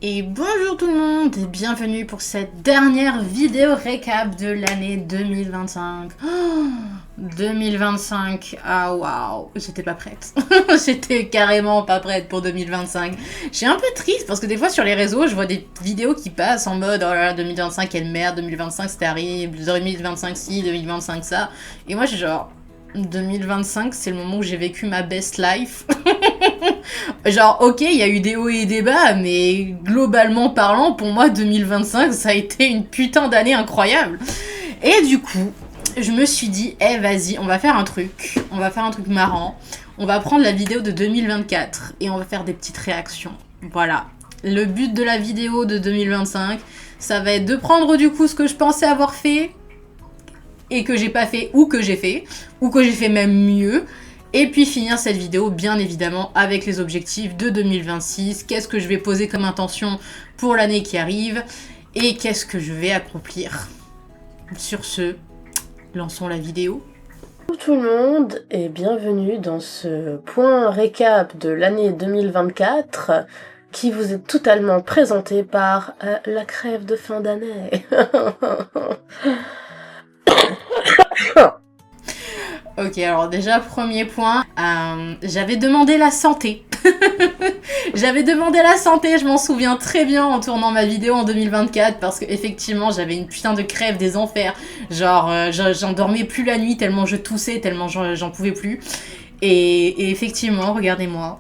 Et bonjour tout le monde et bienvenue pour cette dernière vidéo récap de l'année 2025. Oh, 2025, ah waouh, j'étais pas prête. J'étais carrément pas prête pour 2025. Je suis un peu triste parce que des fois sur les réseaux, je vois des vidéos qui passent en mode oh là là, 2025 quelle merde, 2025 c'était horrible, 2025 ci, 2025 ça. Et moi je suis genre 2025 c'est le moment où j'ai vécu ma best life. Genre, ok, il y a eu des hauts et des bas, mais globalement parlant, pour moi, 2025, ça a été une putain d'année incroyable. Et du coup, je me suis dit, eh vas-y, on va faire un truc. On va faire un truc marrant. On va prendre la vidéo de 2024 et on va faire des petites réactions. Voilà. Le but de la vidéo de 2025, ça va être de prendre du coup ce que je pensais avoir fait et que j'ai pas fait ou que j'ai fait même mieux. Et puis finir cette vidéo, bien évidemment, avec les objectifs de 2026. Qu'est-ce que je vais poser comme intention pour l'année qui arrive et qu'est-ce que je vais accomplir. Sur ce, lançons la vidéo. Bonjour tout le monde et bienvenue dans ce point récap de l'année 2024 qui vous est totalement présenté par la crève de fin d'année. Ok, alors déjà, premier point, j'avais demandé la santé. J'avais demandé la santé, je m'en souviens très bien en tournant ma vidéo en 2024 parce que effectivement j'avais une putain de crève des enfers. Genre, j'en dormais plus la nuit tellement je toussais, tellement j'en pouvais plus. Et effectivement, regardez-moi.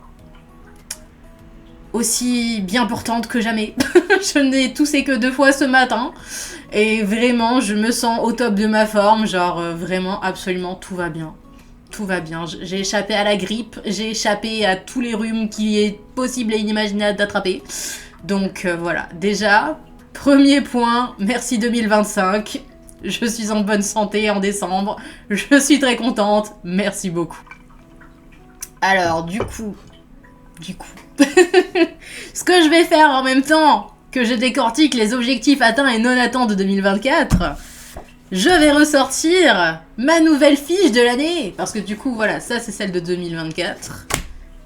Aussi bien portante que jamais. Je n'ai toussé que 2 fois ce matin. Et vraiment, je me sens au top de ma forme. Genre, vraiment, absolument, tout va bien. Tout va bien. J'ai échappé à la grippe. J'ai échappé à tous les rhumes qui est possible et inimaginable d'attraper. Donc, voilà. Déjà, premier point. Merci 2025. Je suis en bonne santé en décembre. Je suis très contente. Merci beaucoup. Alors, du coup... ce que je vais faire en même temps que je décortique les objectifs atteints et non atteints de 2024, je vais ressortir ma nouvelle fiche de l'année. Parce que du coup, voilà, ça c'est celle de 2024.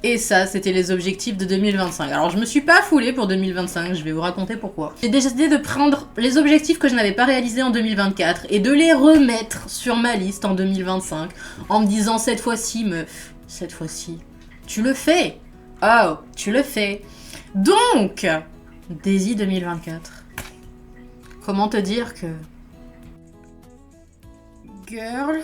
Et ça, c'était les objectifs de 2025. Alors, je me suis pas foulée pour 2025, je vais vous raconter pourquoi. J'ai décidé de prendre les objectifs que je n'avais pas réalisés en 2024 et de les remettre sur ma liste en 2025 en me disant cette fois-ci, meuf, cette fois-ci, tu le fais. Oh, tu le fais. Donc, Daisy 2024. Comment te dire que... Girl...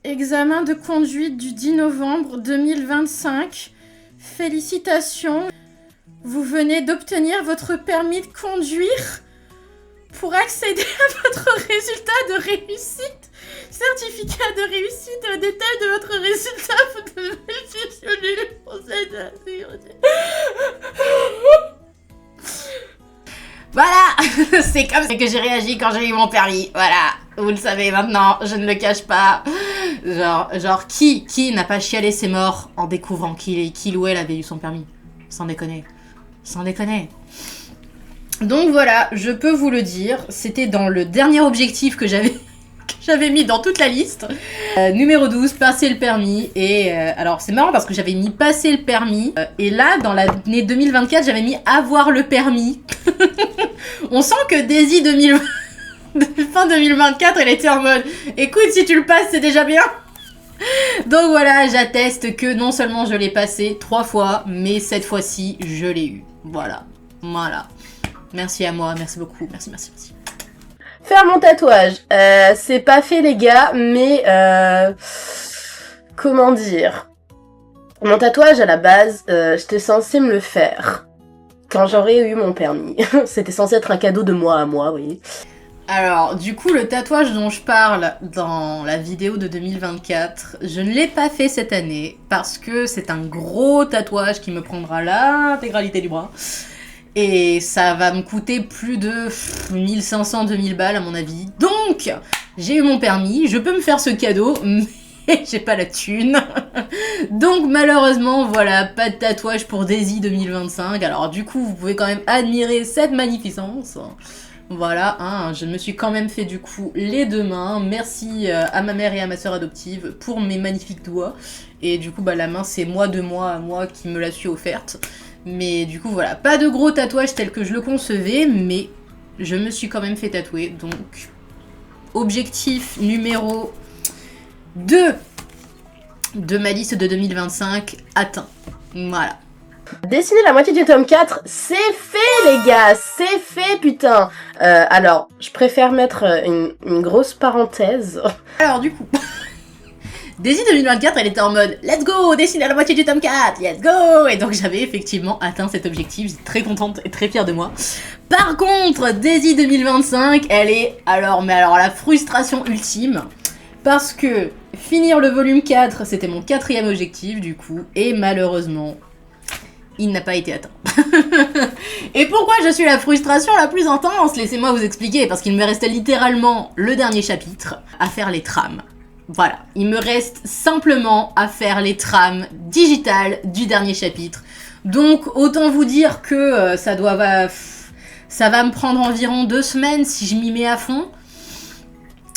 Examen de conduite du 10 novembre 2025. Félicitations. Vous venez d'obtenir votre permis de conduire. Pour accéder à votre résultat de réussite, certificat de réussite et le détail de votre résultat, vous devez sélectionner le conseil de la sécurité. Voilà, c'est comme ça que j'ai réagi quand j'ai eu mon permis. Voilà, vous le savez maintenant, je ne le cache pas. Genre qui n'a pas chialé ses morts en découvrant qu'il ou elle avait eu son permis? Sans déconner. Sans déconner. Donc voilà, je peux vous le dire, c'était dans le dernier objectif que j'avais mis dans toute la liste. Numéro 12, passer le permis. Et alors c'est marrant parce que j'avais mis passer le permis. Et là, dans l'année 2024, j'avais mis avoir le permis. On sent que Daisy fin 2024, elle était en mode écoute, si tu le passes, c'est déjà bien. Donc voilà, j'atteste que non seulement je l'ai passé 3 fois, mais cette fois-ci, je l'ai eu. Voilà. Merci à moi, merci beaucoup, merci. Faire mon tatouage, c'est pas fait les gars, mais comment dire, mon tatouage à la base, j'étais censée me le faire quand j'aurais eu mon permis. C'était censé être un cadeau de moi à moi, oui. Alors, du coup, le tatouage dont je parle dans la vidéo de 2024, je ne l'ai pas fait cette année parce que c'est un gros tatouage qui me prendra l'intégralité du bras. Et ça va me coûter plus de 1500-2000 balles à mon avis. Donc, j'ai eu mon permis, je peux me faire ce cadeau, mais j'ai pas la thune. Donc malheureusement, voilà, pas de tatouage pour Daisy 2025. Alors du coup, vous pouvez quand même admirer cette magnificence. Voilà, hein, je me suis quand même fait du coup les deux mains. Merci à ma mère et à ma soeur adoptive pour mes magnifiques doigts. Et du coup, bah, la main, c'est moi de moi à moi qui me la suis offerte. Mais du coup, voilà, pas de gros tatouages tels que je le concevais, mais je me suis quand même fait tatouer. Donc, objectif numéro 2 de ma liste de 2025 atteint. Voilà. Dessiner la moitié du tome 4, c'est fait les gars, c'est fait putain. Alors, je préfère mettre une grosse parenthèse. Alors du coup, Daisy 2024, elle était en mode « Let's go, dessiner la moitié du tome 4, let's go !» Et donc j'avais effectivement atteint cet objectif, j'étais très contente et très fière de moi. Par contre, Daisy 2025, elle est alors la frustration ultime. Parce que finir le volume 4, c'était mon 4e objectif du coup, et malheureusement, il n'a pas été atteint. Et pourquoi je suis la frustration la plus intense? Laissez-moi vous expliquer, parce qu'il me restait littéralement le dernier chapitre à faire les trames. Voilà, il me reste simplement à faire les trames digitales du dernier chapitre. Donc autant vous dire que ça va me prendre environ 2 semaines si je m'y mets à fond.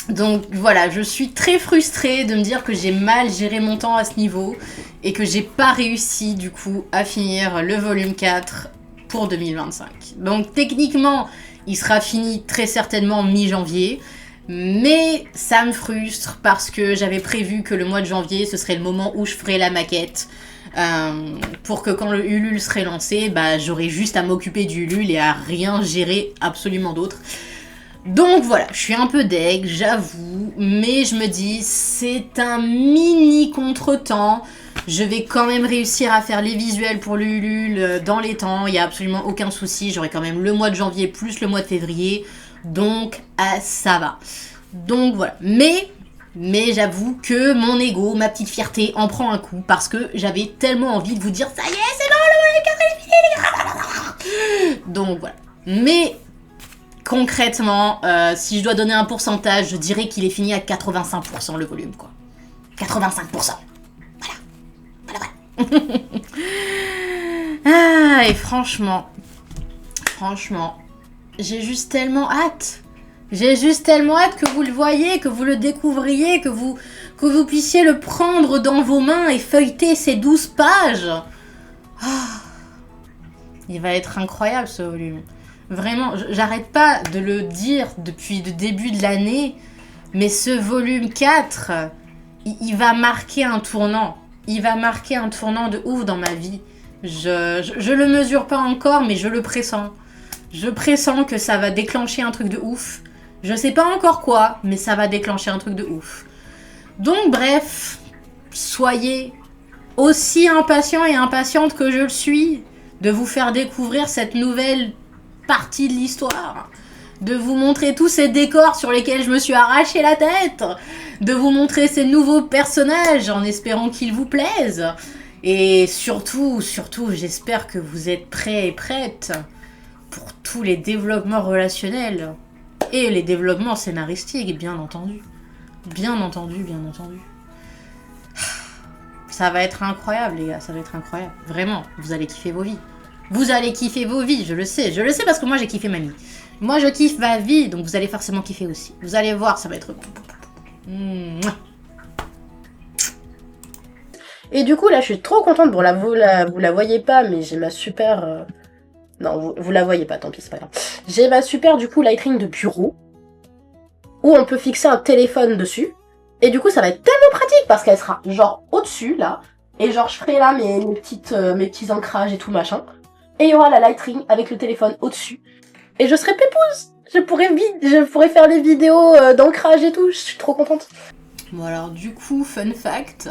Donc voilà, je suis très frustrée de me dire que j'ai mal géré mon temps à ce niveau et que j'ai pas réussi du coup à finir le volume 4 pour 2025. Donc techniquement, il sera fini très certainement mi-janvier, mais ça me frustre parce que j'avais prévu que le mois de janvier, ce serait le moment où je ferais la maquette. Pour que quand le Ulule serait lancé, bah, j'aurais juste à m'occuper du Ulule et à rien gérer absolument d'autre. Donc voilà, je suis un peu deg, j'avoue, mais je me dis, c'est un mini contretemps. Je vais quand même réussir à faire les visuels pour le Ulule dans les temps, il n'y a absolument aucun souci. J'aurai quand même le mois de janvier plus le mois de février, donc ça va. Donc voilà, mais j'avoue que mon ego, ma petite fierté en prend un coup parce que j'avais tellement envie de vous dire, ça y est, c'est bon, le volume 4 est fini. Donc voilà, mais... Concrètement, si je dois donner un pourcentage, je dirais qu'il est fini à 85% le volume, quoi. 85%. Voilà. Ah, et franchement, j'ai juste tellement hâte. J'ai juste tellement hâte que vous le voyez, que vous le découvriez, que vous puissiez le prendre dans vos mains et feuilleter ces 12 pages. Ah, il va être incroyable, ce volume. Vraiment, j'arrête pas de le dire depuis le début de l'année, mais ce volume 4, il va marquer un tournant. Il va marquer un tournant de ouf dans ma vie. Je le mesure pas encore, mais je le pressens. Je pressens que ça va déclencher un truc de ouf. Je sais pas encore quoi, mais ça va déclencher un truc de ouf. Donc bref, soyez aussi impatients et impatientes que je le suis de vous faire découvrir cette nouvelle partie de l'histoire, de vous montrer tous ces décors sur lesquels je me suis arraché la tête, de vous montrer ces nouveaux personnages en espérant qu'ils vous plaisent, et surtout, j'espère que vous êtes prêts et prêtes pour tous les développements relationnels et les développements scénaristiques, bien entendu. Bien entendu. Ça va être incroyable, les gars, ça va être incroyable. Vraiment, vous allez kiffer vos vies. Vous allez kiffer vos vies, je le sais parce que moi j'ai kiffé ma vie. Moi je kiffe ma vie, donc vous allez forcément kiffer aussi. Vous allez voir, ça va être... Et du coup là je suis trop contente, bon là vous la voyez pas, mais j'ai ma super... Non, vous la voyez pas, tant pis, c'est pas grave. J'ai ma super du coup lightning de bureau, où on peut fixer un téléphone dessus, et du coup ça va être tellement pratique, parce qu'elle sera genre au-dessus là, et genre je ferai là mes petits ancrages et tout machin. Et il y aura la lightning avec le téléphone au-dessus. Et je serai pépouse. Je pourrais faire les vidéos d'ancrage et tout. Je suis trop contente. Bon alors du coup, fun fact,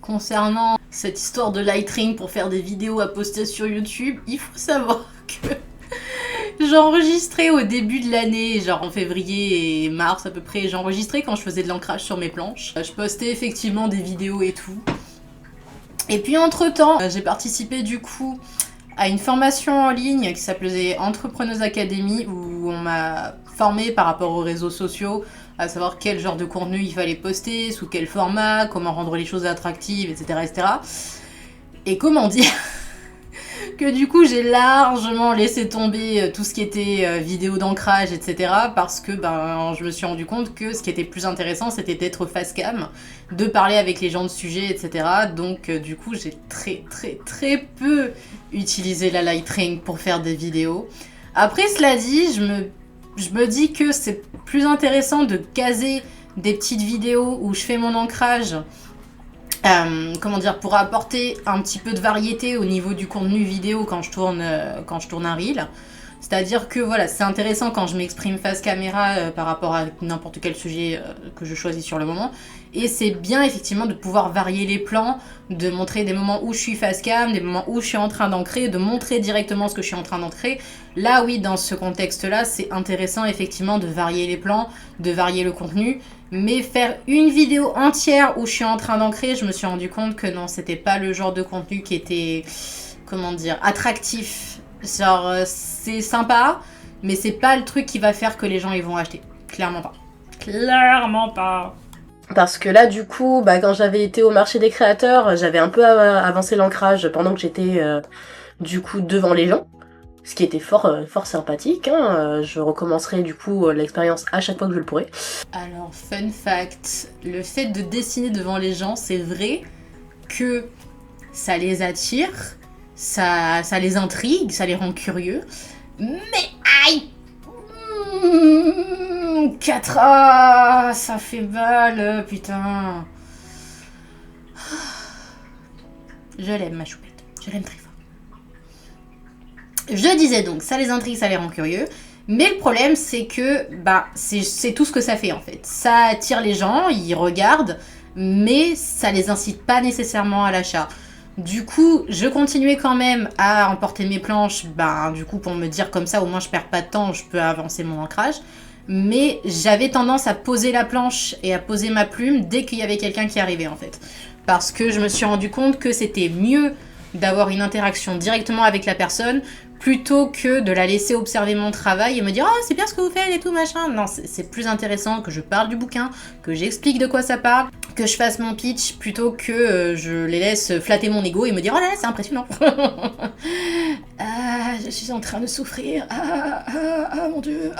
concernant cette histoire de lightning pour faire des vidéos à poster sur YouTube, il faut savoir que j'enregistrais au début de l'année, genre en février et mars à peu près, j'enregistrais quand je faisais de l'ancrage sur mes planches. Je postais effectivement des vidéos et tout. Et puis entre-temps, j'ai participé du coup à une formation en ligne qui s'appelait Entrepreneuse Academy, où on m'a formée par rapport aux réseaux sociaux, à savoir quel genre de contenu il fallait poster, sous quel format, comment rendre les choses attractives, etc. etc. Et comment dire, que du coup j'ai largement laissé tomber tout ce qui était vidéo d'ancrage, etc. Parce que je me suis rendu compte que ce qui était plus intéressant, c'était d'être face cam, de parler avec les gens de sujet, etc. Donc du coup j'ai très peu utilisé la Lightroom pour faire des vidéos. Après cela dit, je me dis que c'est plus intéressant de caser des petites vidéos où je fais mon ancrage, pour apporter un petit peu de variété au niveau du contenu vidéo quand je tourne un reel. C'est-à-dire que voilà, c'est intéressant quand je m'exprime face caméra par rapport à n'importe quel sujet que je choisis sur le moment. Et c'est bien effectivement de pouvoir varier les plans, de montrer des moments où je suis face cam, des moments où je suis en train d'ancrer, de montrer directement ce que je suis en train d'ancrer. Là oui, dans ce contexte-là, c'est intéressant effectivement de varier les plans, de varier le contenu. Mais faire une vidéo entière où je suis en train d'ancrer, je me suis rendu compte que non, c'était pas le genre de contenu qui était, attractif. Genre, c'est sympa, mais c'est pas le truc qui va faire que les gens ils vont acheter. Clairement pas. Clairement pas. Parce que là, du coup, quand j'avais été au marché des créateurs, j'avais un peu avancé l'ancrage pendant que j'étais, du coup, devant les gens. Ce qui était fort sympathique. Je recommencerai, du coup, l'expérience à chaque fois que je le pourrai. Alors, fun fact, le fait de dessiner devant les gens, c'est vrai que ça les attire, ça les intrigue, ça les rend curieux. Mais aïe, 4A, ça fait mal, putain. Je l'aime, ma choupette. Je l'aime très fort. Je disais donc, ça les intrigue, ça les rend curieux. Mais le problème, c'est que c'est tout ce que ça fait, en fait. Ça attire les gens, ils regardent, mais ça les incite pas nécessairement à l'achat. Du coup, je continuais quand même à emporter mes planches, du coup, pour me dire comme ça, au moins je perds pas de temps, je peux avancer mon ancrage. Mais j'avais tendance à poser la planche et à poser ma plume dès qu'il y avait quelqu'un qui arrivait, en fait. Parce que je me suis rendu compte que c'était mieux d'avoir une interaction directement avec la personne plutôt que de la laisser observer mon travail et me dire « Oh, c'est bien ce que vous faites et tout, machin ». Non, c'est plus intéressant que je parle du bouquin, que j'explique de quoi ça parle, que je fasse mon pitch plutôt que je les laisse flatter mon ego et me dire « Oh là là, c'est impressionnant ». Je suis en train de souffrir. Mon Dieu.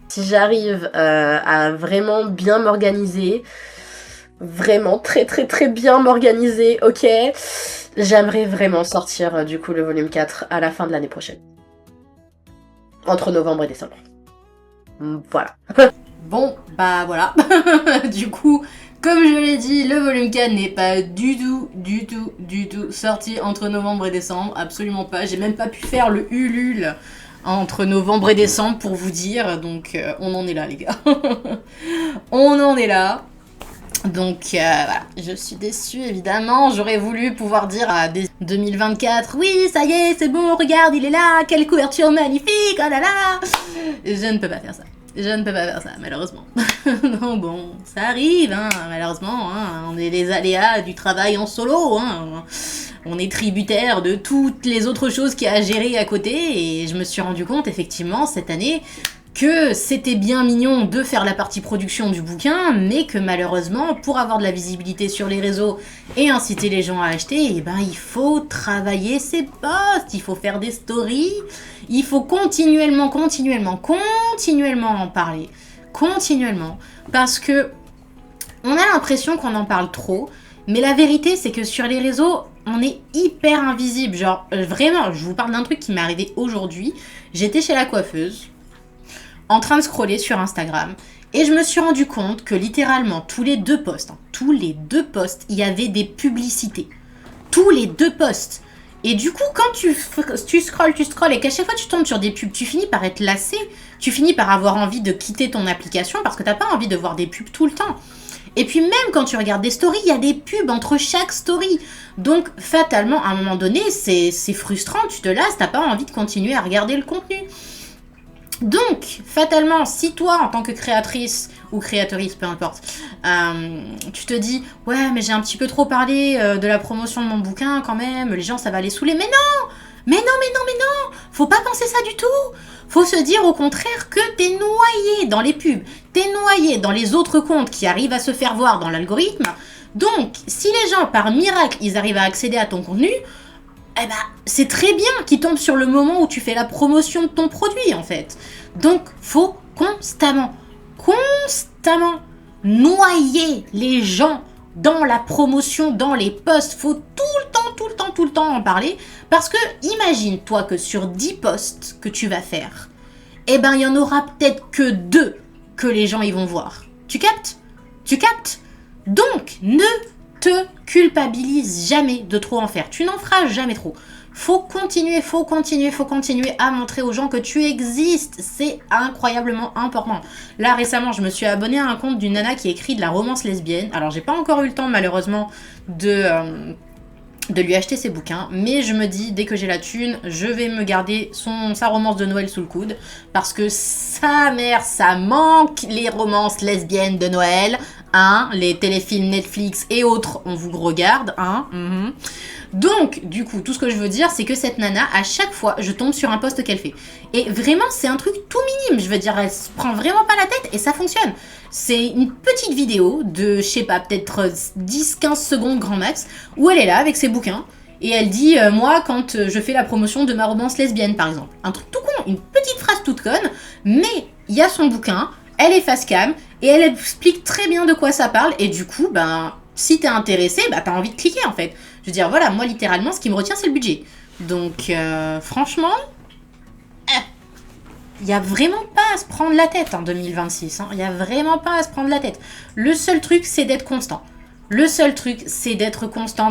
Si j'arrive à vraiment bien m'organiser, vraiment très bien m'organiser, ok, j'aimerais vraiment sortir du coup le volume 4 à la fin de l'année prochaine. Entre novembre et décembre. Voilà. Bon, voilà. Du coup, comme je l'ai dit, le volume 4 n'est pas du tout sorti entre novembre et décembre. Absolument pas. J'ai même pas pu faire le Ulule entre novembre et décembre pour vous dire. Donc, on en est là, les gars. On en est là. Donc voilà, je suis déçue évidemment, j'aurais voulu pouvoir dire à 2024, oui ça y est, c'est bon, regarde, il est là, quelle couverture magnifique, oh là là. Je ne peux pas faire ça, malheureusement. Non bon, ça arrive, malheureusement, on est les aléas du travail en solo, on est tributaire de toutes les autres choses qu'il y a à gérer à côté, et je me suis rendu compte effectivement cette année que c'était bien mignon de faire la partie production du bouquin, mais que malheureusement, pour avoir de la visibilité sur les réseaux et inciter les gens à acheter, il faut travailler ses posts, il faut faire des stories, il faut continuellement en parler, parce que on a l'impression qu'on en parle trop, mais la vérité, c'est que sur les réseaux, on est hyper invisible. Genre, vraiment, je vous parle d'un truc qui m'est arrivé aujourd'hui. J'étais chez la coiffeuse, en train de scroller sur Instagram, et je me suis rendu compte que littéralement tous les deux posts, il y avait des publicités. Tous les deux posts. Et du coup, quand tu scrolles, et qu'à chaque fois tu tombes sur des pubs, tu finis par être lassé, tu finis par avoir envie de quitter ton application parce que t'as pas envie de voir des pubs tout le temps. Et puis même quand tu regardes des stories, il y a des pubs entre chaque story. Donc fatalement, à un moment donné, c'est frustrant, tu te lasses, t'as pas envie de continuer à regarder le contenu. Donc, fatalement, si toi, en tant que créatrice ou créatrice, peu importe, tu te dis « Ouais, mais j'ai un petit peu trop parlé de la promotion de mon bouquin quand même, les gens, ça va les saouler. » Mais non, faut pas penser ça du tout. Faut se dire au contraire que t'es noyé dans les pubs, t'es noyé dans les autres comptes qui arrivent à se faire voir dans l'algorithme. Donc, si les gens, par miracle, ils arrivent à accéder à ton contenu, eh ben, c'est très bien qu'il tombe sur le moment où tu fais la promotion de ton produit, en fait. Donc, faut constamment noyer les gens dans la promotion, dans les posts. Faut tout le temps en parler. Parce que, imagine-toi que sur 10 posts que tu vas faire, eh ben, il y en aura peut-être que 2 que les gens ils vont voir. Tu captes? Donc, ne te culpabilise jamais de trop en faire. Tu n'en feras jamais trop. Faut continuer à montrer aux gens que tu existes. C'est incroyablement important. Là, récemment, je me suis abonnée à un compte d'une nana qui écrit de la romance lesbienne. Alors, j'ai pas encore eu le temps, malheureusement, de lui acheter ses bouquins, mais je me dis, dès que j'ai la thune, je vais me garder sa romance de Noël sous le coude, parce que sa mère, ça manque les romances lesbiennes de Noël, hein, les téléfilms Netflix et autres, on vous regarde, hein, Donc, du coup, tout ce que je veux dire, c'est que cette nana, à chaque fois, je tombe sur un post qu'elle fait. Et vraiment, c'est un truc tout minime, je veux dire, elle se prend vraiment pas la tête et ça fonctionne. C'est une petite vidéo de, je sais pas, peut-être 10-15 secondes grand max, où elle est là avec ses bouquins, et elle dit, moi, quand je fais la promotion de ma romance lesbienne, par exemple. Un truc tout con, une petite phrase toute conne, mais il y a son bouquin, elle est face cam, et elle explique très bien de quoi ça parle, et du coup, ben, si t'es intéressé, ben, t'as envie de cliquer, en fait. Je veux dire, voilà, moi, littéralement, ce qui me retient, c'est le budget. Donc, franchement... Il n'y a vraiment pas à se prendre la tête en 2026. Il n'y a vraiment pas à se prendre la tête. Le seul truc, c'est d'être constant.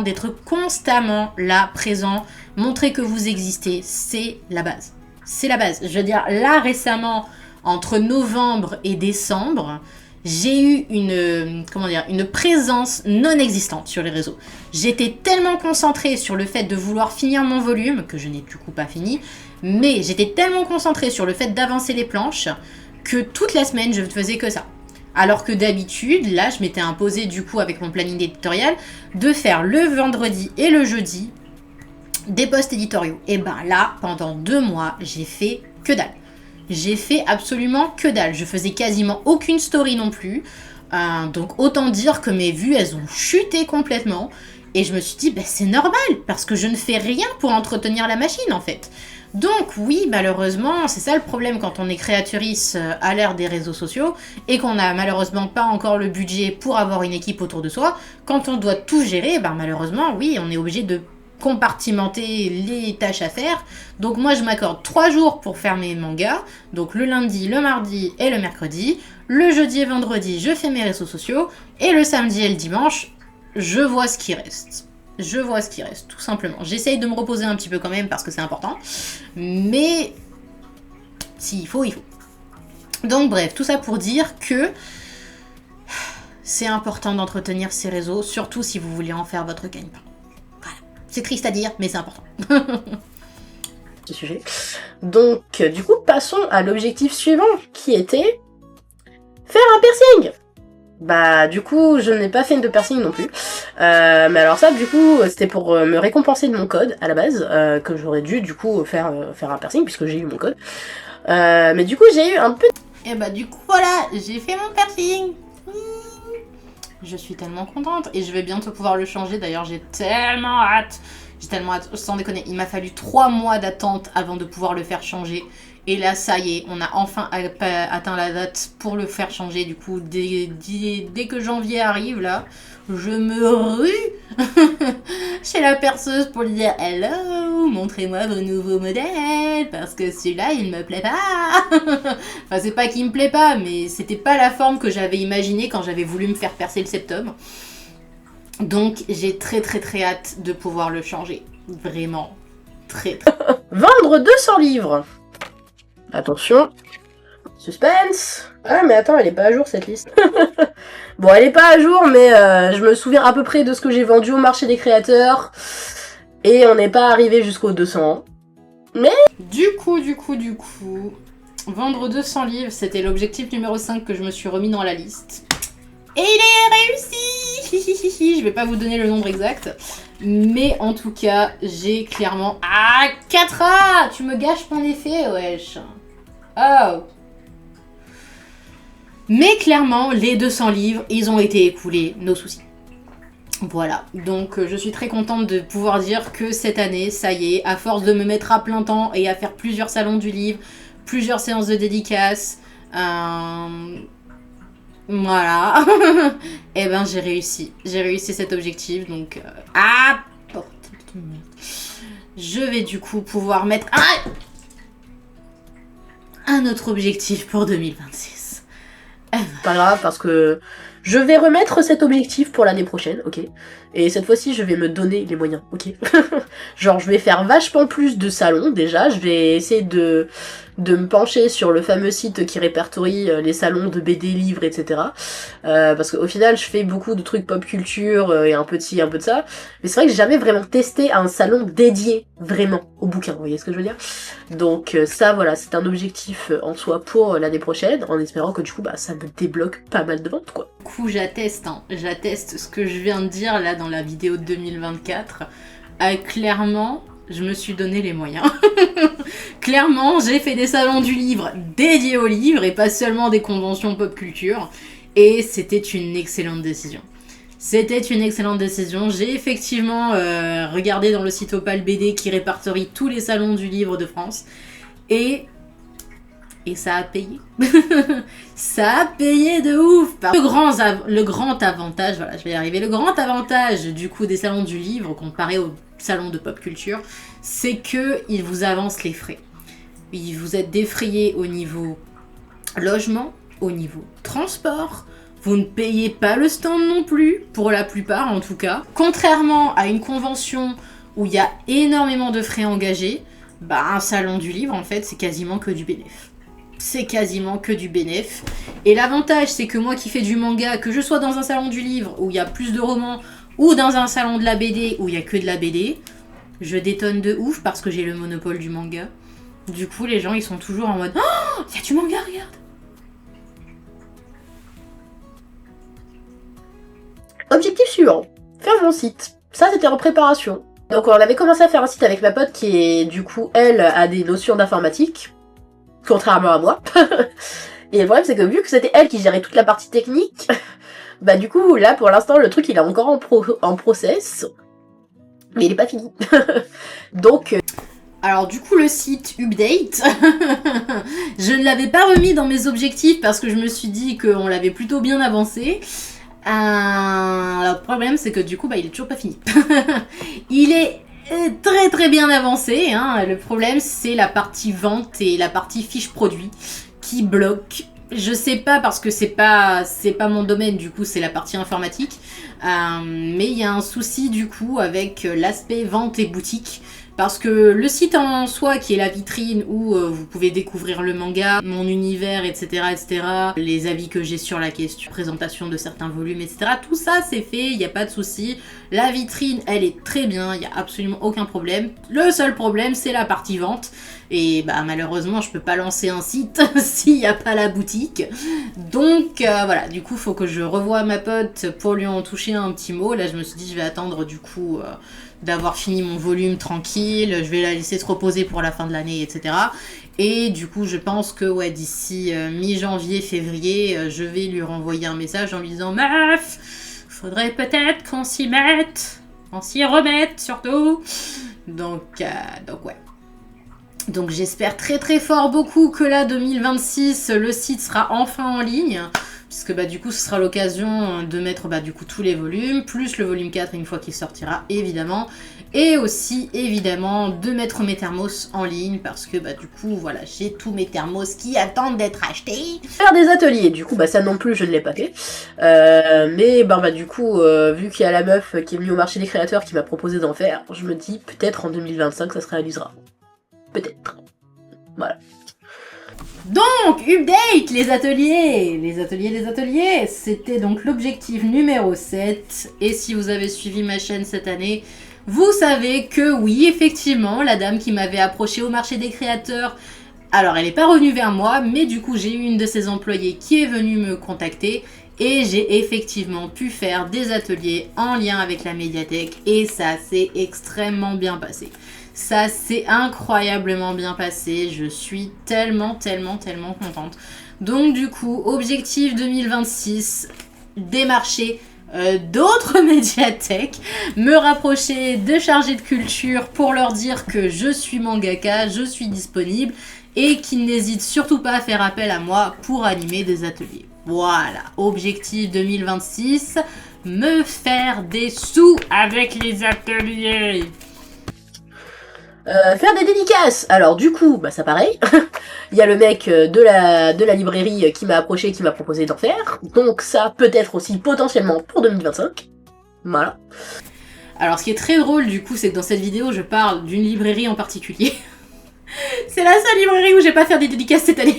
D'être constamment là, présent, montrer que vous existez. C'est la base. Je veux dire, là, récemment, entre novembre et décembre, j'ai eu une présence non existante sur les réseaux. J'étais tellement concentrée sur le fait de vouloir finir mon volume, que je n'ai du coup pas fini, mais j'étais tellement concentrée sur le fait d'avancer les planches que toute la semaine, je ne faisais que ça. Alors que d'habitude, là, je m'étais imposé du coup avec mon planning éditorial de faire le vendredi et le jeudi des posts éditoriaux. Et ben là, pendant 2 mois, j'ai fait que dalle. J'ai fait absolument que dalle. Je faisais quasiment aucune story non plus. Donc autant dire que mes vues, elles ont chuté complètement. Et je me suis dit, bah, c'est normal, parce que je ne fais rien pour entretenir la machine en fait. Donc oui, malheureusement, c'est ça le problème quand on est créatrice à l'ère des réseaux sociaux et qu'on n'a malheureusement pas encore le budget pour avoir une équipe autour de soi. Quand on doit tout gérer, ben, malheureusement, oui, on est obligé de compartimenter les tâches à faire. Donc moi, je m'accorde 3 jours pour faire mes mangas. Donc le lundi, le mardi et le mercredi. Le jeudi et vendredi, je fais mes réseaux sociaux. Et le samedi et le dimanche, je vois ce qui reste. Tout simplement. J'essaye de me reposer un petit peu quand même parce que c'est important. Mais s'il faut, il faut. Donc bref, tout ça pour dire que c'est important d'entretenir ces réseaux, surtout si vous voulez en faire votre gagne-pain. Voilà. C'est triste à dire, mais c'est important. Ce sujet. Donc, du coup, passons à l'objectif suivant, qui était faire un piercing. Bah, du coup, je n'ai pas fait de piercing non plus. Mais alors ça, du coup, c'était pour me récompenser de mon code, à la base, que j'aurais dû, du coup, faire un piercing, puisque j'ai eu mon code. Mais du coup, j'ai eu un peu... Et bah, du coup, voilà, j'ai fait mon piercing. Je suis tellement contente. Et je vais bientôt pouvoir le changer. D'ailleurs, j'ai tellement hâte. Sans déconner. Il m'a fallu 3 mois d'attente avant de pouvoir le faire changer. Et là, ça y est, on a enfin atteint la date pour le faire changer. Du coup, dès que janvier arrive, là, je me rue chez la perceuse pour lui dire « Hello, montrez-moi vos nouveaux modèles, parce que celui-là, il me plaît pas. » Enfin, c'est pas qu'il me plaît pas, mais c'était pas la forme que j'avais imaginée quand j'avais voulu me faire percer le septum. Donc, j'ai très hâte de pouvoir le changer. Vraiment, très. Vendre 200 livres. Attention. Suspense. Ah, mais attends, elle est pas à jour, cette liste. Bon, elle est pas à jour, mais je me souviens à peu près de ce que j'ai vendu au marché des créateurs. Et on n'est pas arrivé jusqu'aux 200. Mais... Du coup... Vendre 200 livres, c'était l'objectif numéro 5 que je me suis remis dans la liste. Et il est réussi. Je vais pas vous donner le nombre exact. Mais en tout cas, j'ai clairement... Ah, 4A. Tu me gâches mon effet, wesh. Oh. Mais clairement, les 200 livres, ils ont été écoulés, nos soucis. Voilà, donc je suis très contente de pouvoir dire que cette année, ça y est, à force de me mettre à plein temps et à faire plusieurs salons du livre, plusieurs séances de dédicaces, voilà, et ben j'ai réussi cet objectif, donc je vais du coup pouvoir mettre un autre objectif pour 2026. Pas grave, parce que je vais remettre cet objectif pour l'année prochaine, ok? Et cette fois-ci, je vais me donner les moyens, ok? Genre, je vais faire vachement plus de salons, déjà. Je vais essayer de me pencher sur le fameux site qui répertorie les salons de BD, livres, etc. Parce qu'au final, je fais beaucoup de trucs pop culture et un peu de ci, un peu de ça. Mais c'est vrai que j'ai jamais vraiment testé un salon dédié, vraiment, au bouquin, vous voyez ce que je veux dire? Donc ça, voilà, c'est un objectif en soi pour l'année prochaine, en espérant que du coup, bah, ça me débloque pas mal de ventes, quoi. Du coup, j'atteste ce que je viens de dire là dans la vidéo de 2024. Clairement, je me suis donné les moyens. Clairement, j'ai fait des salons du livre dédiés au livre et pas seulement des conventions pop culture. Et c'était une excellente décision. C'était une excellente décision. J'ai effectivement regardé dans le site Opal BD qui répertorie tous les salons du livre de France. Et ça a payé. Ça a payé de ouf. Le grand avantage, voilà, je vais y arriver. Le grand avantage du coup des salons du livre comparé aux salons de pop culture, c'est que ils vous avancent les frais. Vous êtes défrayé au niveau logement, au niveau transport. Vous ne payez pas le stand non plus, pour la plupart en tout cas. Contrairement à une convention où il y a énormément de frais engagés, bah un salon du livre en fait c'est quasiment que du bénéf. C'est quasiment que du bénéf. Et l'avantage c'est que moi qui fais du manga, que je sois dans un salon du livre où il y a plus de romans, ou dans un salon de la BD où il y a que de la BD, je détonne de ouf parce que j'ai le monopole du manga. Du coup les gens ils sont toujours en mode « Oh, il y a du manga, regarde !» Objectif suivant, faire mon site. Ça, c'était en préparation. Donc on avait commencé à faire un site avec ma pote qui est, du coup, elle, a des notions d'informatique, contrairement à moi. Et le problème, c'est que vu que c'était elle qui gérait toute la partie technique, bah du coup, là, pour l'instant, le truc, il est encore en process, mais il est pas fini. Donc... Alors du coup le site update, je ne l'avais pas remis dans mes objectifs parce que je me suis dit qu'on l'avait plutôt bien avancé. Alors le problème c'est que du coup il est toujours pas fini. Il est très très bien avancé, hein. Le problème c'est la partie vente et la partie fiche produit qui bloque. Je sais pas parce que c'est pas mon domaine, du coup c'est la partie informatique. Mais il y a un souci du coup avec l'aspect vente et boutique. Parce que le site en soi, qui est la vitrine où vous pouvez découvrir le manga, mon univers, etc., les avis que j'ai sur la question, présentation de certains volumes, etc., tout ça c'est fait, il n'y a pas de souci. La vitrine, elle est très bien, il n'y a absolument aucun problème. Le seul problème, c'est la partie vente. Et bah malheureusement, je peux pas lancer un site s'il n'y a pas la boutique. Donc voilà, du coup, faut que je revoie ma pote pour lui en toucher un petit mot. Là, je me suis dit, je vais attendre du coup... d'avoir fini mon volume tranquille, je vais la laisser se reposer pour la fin de l'année, etc. Et du coup, je pense que ouais, d'ici mi-janvier, février, je vais lui renvoyer un message en lui disant « Meuf, faudrait peut-être qu'on s'y mette, qu'on s'y remette surtout !» Donc ouais. Donc j'espère très très fort beaucoup que là, 2026, le site sera enfin en ligne. Puisque bah du coup ce sera l'occasion de mettre bah du coup tous les volumes, plus le volume 4 une fois qu'il sortira évidemment, et aussi évidemment de mettre mes thermos en ligne parce que bah du coup voilà j'ai tous mes thermos qui attendent d'être achetés. Faire des ateliers, du coup bah ça non plus je ne l'ai pas fait, mais bah du coup vu qu'il y a la meuf qui est venue au marché des créateurs qui m'a proposé d'en faire, je me dis peut-être en 2025 ça se réalisera, peut-être, voilà. Donc, update, les ateliers, c'était donc l'objectif numéro 7, et si vous avez suivi ma chaîne cette année, vous savez que oui, effectivement, la dame qui m'avait approché au marché des créateurs, alors elle n'est pas revenue vers moi, mais du coup j'ai eu une de ses employées qui est venue me contacter, et j'ai effectivement pu faire des ateliers en lien avec la médiathèque, et ça s'est extrêmement bien passé. Ça s'est incroyablement bien passé, je suis tellement contente. Donc du coup, objectif 2026, démarcher d'autres médiathèques, me rapprocher des chargés de culture pour leur dire que je suis mangaka, je suis disponible et qu'ils n'hésitent surtout pas à faire appel à moi pour animer des ateliers. Voilà, objectif 2026, me faire des sous avec les ateliers. Faire des dédicaces. Alors du coup, bah ça pareil. Il y a le mec de la librairie qui m'a approché, qui m'a proposé d'en faire. Donc ça peut-être aussi potentiellement pour 2025. Voilà. Alors ce qui est très drôle du coup, c'est que dans cette vidéo, je parle d'une librairie en particulier. C'est la seule librairie où j'ai pas fait des dédicaces cette année.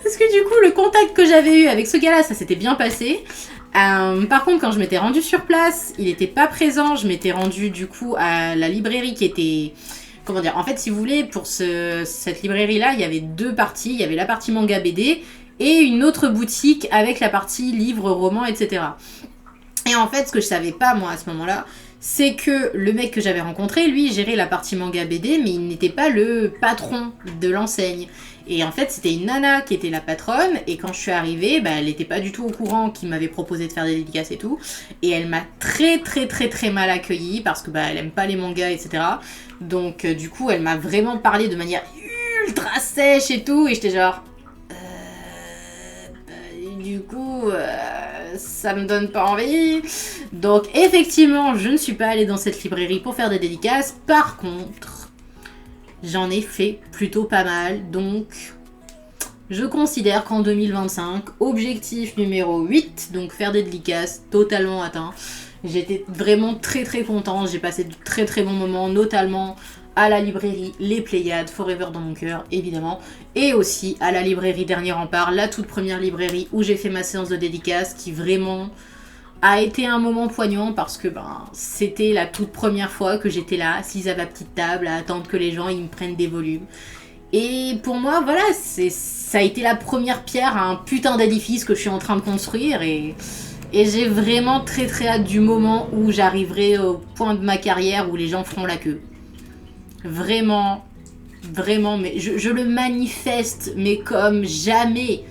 Parce que du coup, le contact que j'avais eu avec ce gars-là, ça s'était bien passé. Par contre, quand je m'étais rendue sur place, il n'était pas présent. Je m'étais rendue du coup à la librairie qui était... Comment dire? En fait, si vous voulez, pour cette librairie-là, il y avait deux parties. Il y avait la partie manga BD et une autre boutique avec la partie livres, romans, etc. Et en fait, ce que je savais pas, moi, à ce moment-là, c'est que le mec que j'avais rencontré, lui, gérait la partie manga BD, mais il n'était pas le patron de l'enseigne. Et en fait, c'était une nana qui était la patronne, et quand je suis arrivée, bah, elle n'était pas du tout au courant qu'il m'avait proposé de faire des dédicaces et tout. Et elle m'a très mal accueillie, parce que bah, elle aime pas les mangas, etc. Donc du coup, elle m'a vraiment parlé de manière ultra sèche et tout, et j'étais genre... du coup... ça me donne pas envie. Donc effectivement, je ne suis pas allée dans cette librairie pour faire des dédicaces. Par contre, j'en ai fait plutôt pas mal. Donc je considère qu'en 2025, objectif numéro 8, donc faire des dédicaces, totalement atteint. J'étais vraiment très contente. J'ai passé de très bons moments, notamment à la librairie Les Pléiades, Forever dans mon cœur, évidemment, et aussi à la librairie Dernier Rempart, la toute première librairie où j'ai fait ma séance de dédicace, qui vraiment a été un moment poignant parce que c'était la toute première fois que j'étais là, assise à ma petite table, à attendre que les gens ils me prennent des volumes. Et pour moi, voilà, ça a été la première pierre à un putain d'édifice que je suis en train de construire, et j'ai vraiment très hâte du moment où j'arriverai au point de ma carrière où les gens feront la queue. Vraiment, mais je le manifeste, mais comme jamais,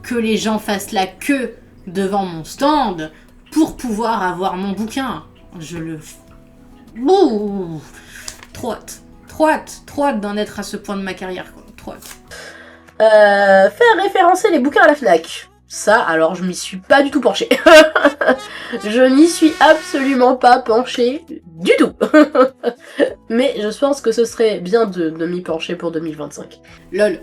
que les gens fassent la queue devant mon stand pour pouvoir avoir mon bouquin. Je le... Bouh, trop hâte d'en être à ce point de ma carrière, quoi. Trop hâte. Faire référencer les bouquins à la FNAC. Ça, alors, je m'y suis pas du tout penchée. Je n'y suis absolument pas penchée du tout. Mais je pense que ce serait bien de m'y pencher pour 2025. Lol.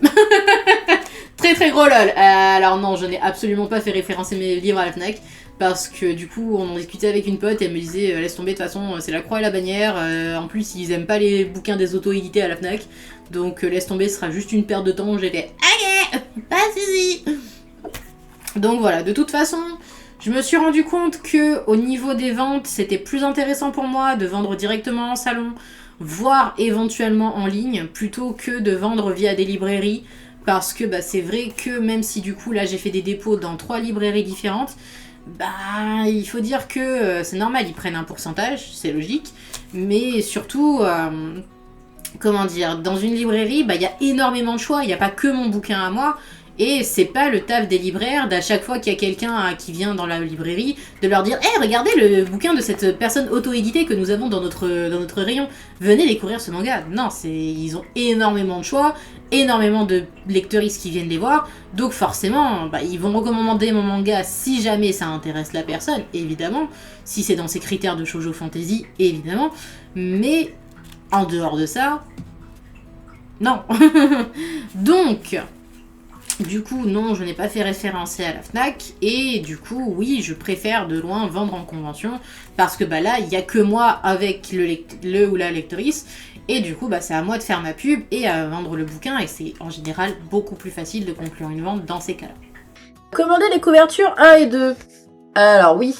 Très gros lol. Alors non, je n'ai absolument pas fait référencer mes livres à la FNAC. Parce que du coup, on en discutait avec une pote et elle me disait laisse tomber, de toute façon, c'est la croix et la bannière. En plus, ils aiment pas les bouquins des auto-édités à la FNAC. Donc laisse tomber, ce sera juste une perte de temps. J'étais ok, pas si. Donc voilà, de toute façon, je me suis rendu compte que au niveau des ventes, c'était plus intéressant pour moi de vendre directement en salon, voire éventuellement en ligne, plutôt que de vendre via des librairies. Parce que c'est vrai que même si du coup là j'ai fait des dépôts dans 3 librairies différentes, il faut dire que c'est normal, ils prennent un pourcentage, c'est logique, mais surtout, comment dire, dans une librairie, il y a énormément de choix, il n'y a pas que mon bouquin à moi, et c'est pas le taf des libraires d'à chaque fois qu'il y a quelqu'un qui vient dans la librairie, de leur dire « Hey, regardez le bouquin de cette personne auto-éditée que nous avons dans notre rayon, venez découvrir ce manga ». Non, ils ont énormément de choix, énormément de lecteuristes qui viennent les voir, donc forcément, ils vont recommander mon manga si jamais ça intéresse la personne, évidemment, si c'est dans ses critères de shoujo fantasy, évidemment, mais en dehors de ça, non. Donc... Du coup, non, je n'ai pas fait référencer à la FNAC, et du coup, oui, je préfère de loin vendre en convention, parce que là, il n'y a que moi avec le ou la lectrice, et du coup, c'est à moi de faire ma pub et à vendre le bouquin, et c'est en général beaucoup plus facile de conclure une vente dans ces cas-là. Commander les couvertures 1 et 2. Alors oui,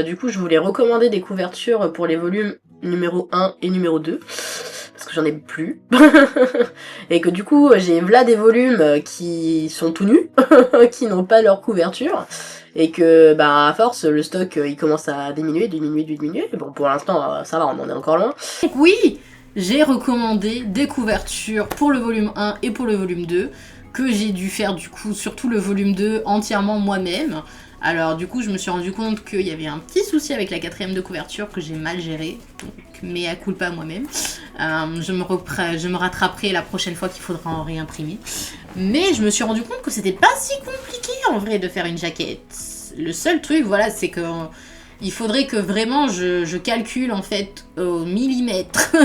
du coup, je voulais recommander des couvertures pour les volumes numéro 1 et numéro 2. Parce que j'en ai plus. Et que du coup, j'ai là des volumes qui sont tout nus, qui n'ont pas leur couverture. Et que, à force, le stock, il commence à diminuer. Bon, pour l'instant, ça va, on en est encore loin. Donc oui, j'ai recommandé des couvertures pour le volume 1 et pour le volume 2. que j'ai dû faire du coup surtout le volume 2 entièrement moi-même. Alors du coup je me suis rendu compte qu'il y avait un petit souci avec la 4ème de couverture que j'ai mal géré, donc mea culpa moi-même. Je me rattraperai la prochaine fois qu'il faudra en réimprimer. Mais je me suis rendu compte que c'était pas si compliqué en vrai de faire une jaquette. Le seul truc voilà c'est que il faudrait que vraiment je calcule en fait au millimètre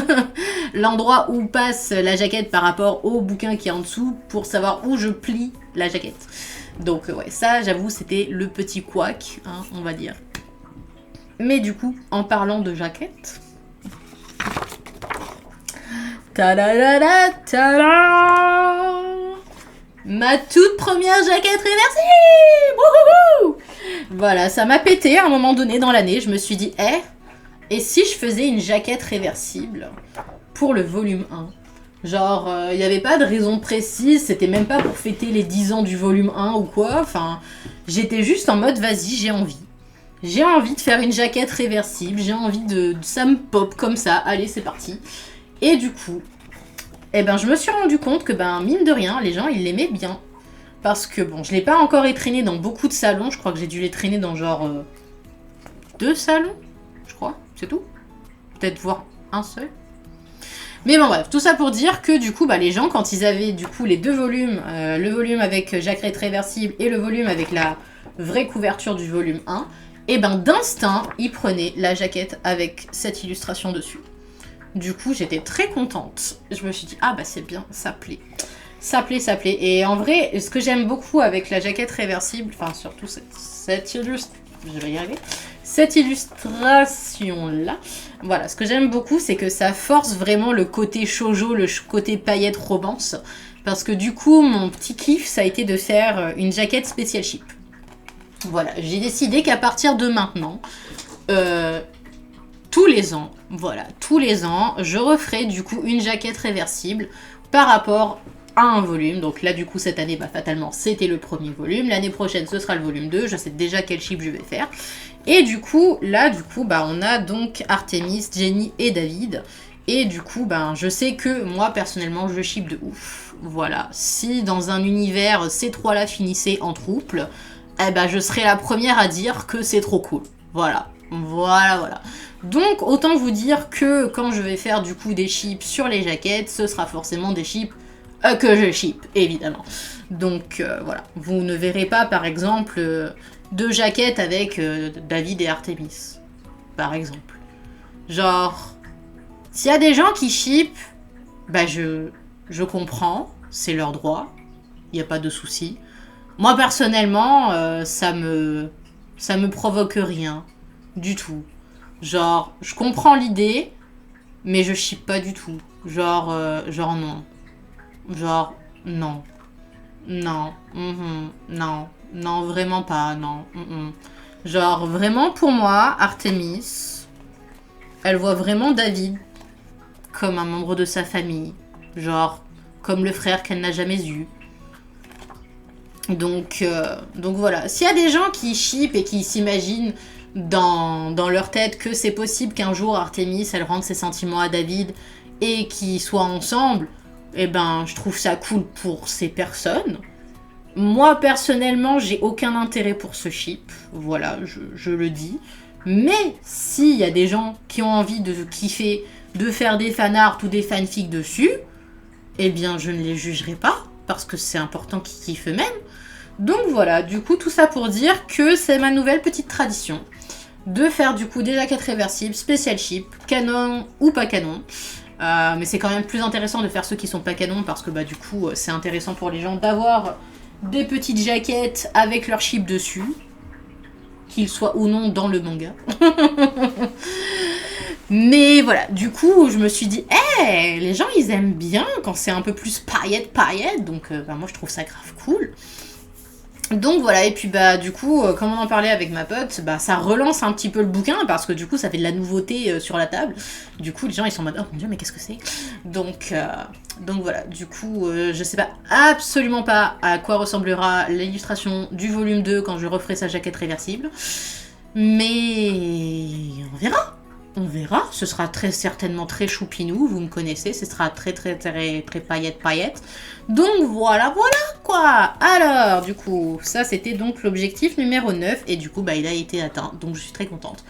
l'endroit où passe la jaquette par rapport au bouquin qui est en dessous pour savoir où je plie la jaquette. Donc ouais, ça j'avoue c'était le petit couac, hein, on va dire. Mais du coup, en parlant de jaquette... Ta-da-da-da, ta-da, ma toute première jaquette réversible. Wouhou. Voilà, ça m'a pété à un moment donné dans l'année. Je me suis dit, et si je faisais une jaquette réversible pour le volume 1 ? Genre, il n'y avait pas de raison précise, c'était même pas pour fêter les 10 ans du volume 1 ou quoi. Enfin, j'étais juste en mode, vas-y, j'ai envie. J'ai envie de faire une jaquette réversible, j'ai envie ça me pop comme ça, allez, c'est parti. Et du coup, je me suis rendu compte que, mine de rien, les gens, ils l'aimaient bien. Parce que, bon, je l'ai pas encore étraîné dans beaucoup de salons, je crois que j'ai dû l'étraîner dans genre 2 salons, je crois, c'est tout. Peut-être voir un seul. Mais bon bref, tout ça pour dire que du coup, les gens, quand ils avaient du coup les 2 volumes, le volume avec jaquette réversible et le volume avec la vraie couverture du volume 1, d'instinct, ils prenaient la jaquette avec cette illustration dessus. Du coup, j'étais très contente. Je me suis dit, c'est bien, ça plaît. Ça plaît, ça plaît. Et en vrai, ce que j'aime beaucoup avec la jaquette réversible, enfin surtout cette illustration-là, voilà, ce que j'aime beaucoup, c'est que ça force vraiment le côté shoujo, le côté paillette romance. Parce que du coup, mon petit kiff, ça a été de faire une jaquette spécial ship. Voilà, j'ai décidé qu'à partir de maintenant, tous les ans, je referai du coup une jaquette réversible par rapport à un volume. Donc là, du coup, cette année, fatalement, c'était le premier volume. L'année prochaine, ce sera le volume 2. Je sais déjà quel ship je vais faire. Et du coup, là, on a donc Artemis, Jenny et David. Et du coup, je sais que moi, personnellement, je ship de ouf. Voilà. Si dans un univers, ces trois-là finissaient en trouble, je serais la première à dire que c'est trop cool. Voilà. Voilà. Donc, autant vous dire que quand je vais faire du coup des ships sur les jaquettes, ce sera forcément des ships que je ship, évidemment. Donc, voilà. Vous ne verrez pas, par exemple, 2 jaquettes avec David et Artemis. Par exemple. Genre, s'il y a des gens qui ship, je comprends, c'est leur droit. Il n'y a pas de souci. Moi, personnellement, ça me provoque rien. Du tout. Genre, je comprends l'idée, mais je ship pas du tout. Genre non. Genre, non. Non. Non, vraiment pas, non. Genre, vraiment pour moi, Artemis, elle voit vraiment David comme un membre de sa famille. Genre, comme le frère qu'elle n'a jamais eu. Donc voilà. S'il y a des gens qui ship et qui s'imaginent dans leur tête que c'est possible qu'un jour Artemis, elle rende ses sentiments à David et qu'ils soient ensemble, je trouve ça cool pour ces personnes. Moi, personnellement, j'ai aucun intérêt pour ce ship. Voilà, je le dis. Mais s'il y a des gens qui ont envie de kiffer, de faire des fanarts ou des fanfics dessus, je ne les jugerai pas, parce que c'est important qu'ils kiffent eux-mêmes. Donc voilà, du coup, tout ça pour dire que c'est ma nouvelle petite tradition de faire du coup des jaquettes réversibles, spécial ship, canon ou pas canon. Mais c'est quand même plus intéressant de faire ceux qui sont pas canon, parce que du coup, c'est intéressant pour les gens d'avoir des petites jaquettes avec leur ship dessus, qu'ils soient ou non dans le manga. Mais voilà, du coup, je me suis dit, les gens, ils aiment bien quand c'est un peu plus paillettes, donc moi, je trouve ça grave cool. Donc voilà, et puis du coup, comme on en parlait avec ma pote, ça relance un petit peu le bouquin, parce que du coup, ça fait de la nouveauté sur la table. Du coup, les gens, ils sont en mode, oh mon dieu, mais qu'est-ce que c'est ? Donc voilà, du coup, je sais pas, absolument pas à quoi ressemblera l'illustration du volume 2 quand je referai sa jaquette réversible. Mais on verra. On verra, ce sera très certainement très choupinou, vous me connaissez, ce sera très paillette. Donc voilà quoi. Alors du coup, ça c'était donc l'objectif numéro 9 et du coup bah il a été atteint, donc je suis très contente.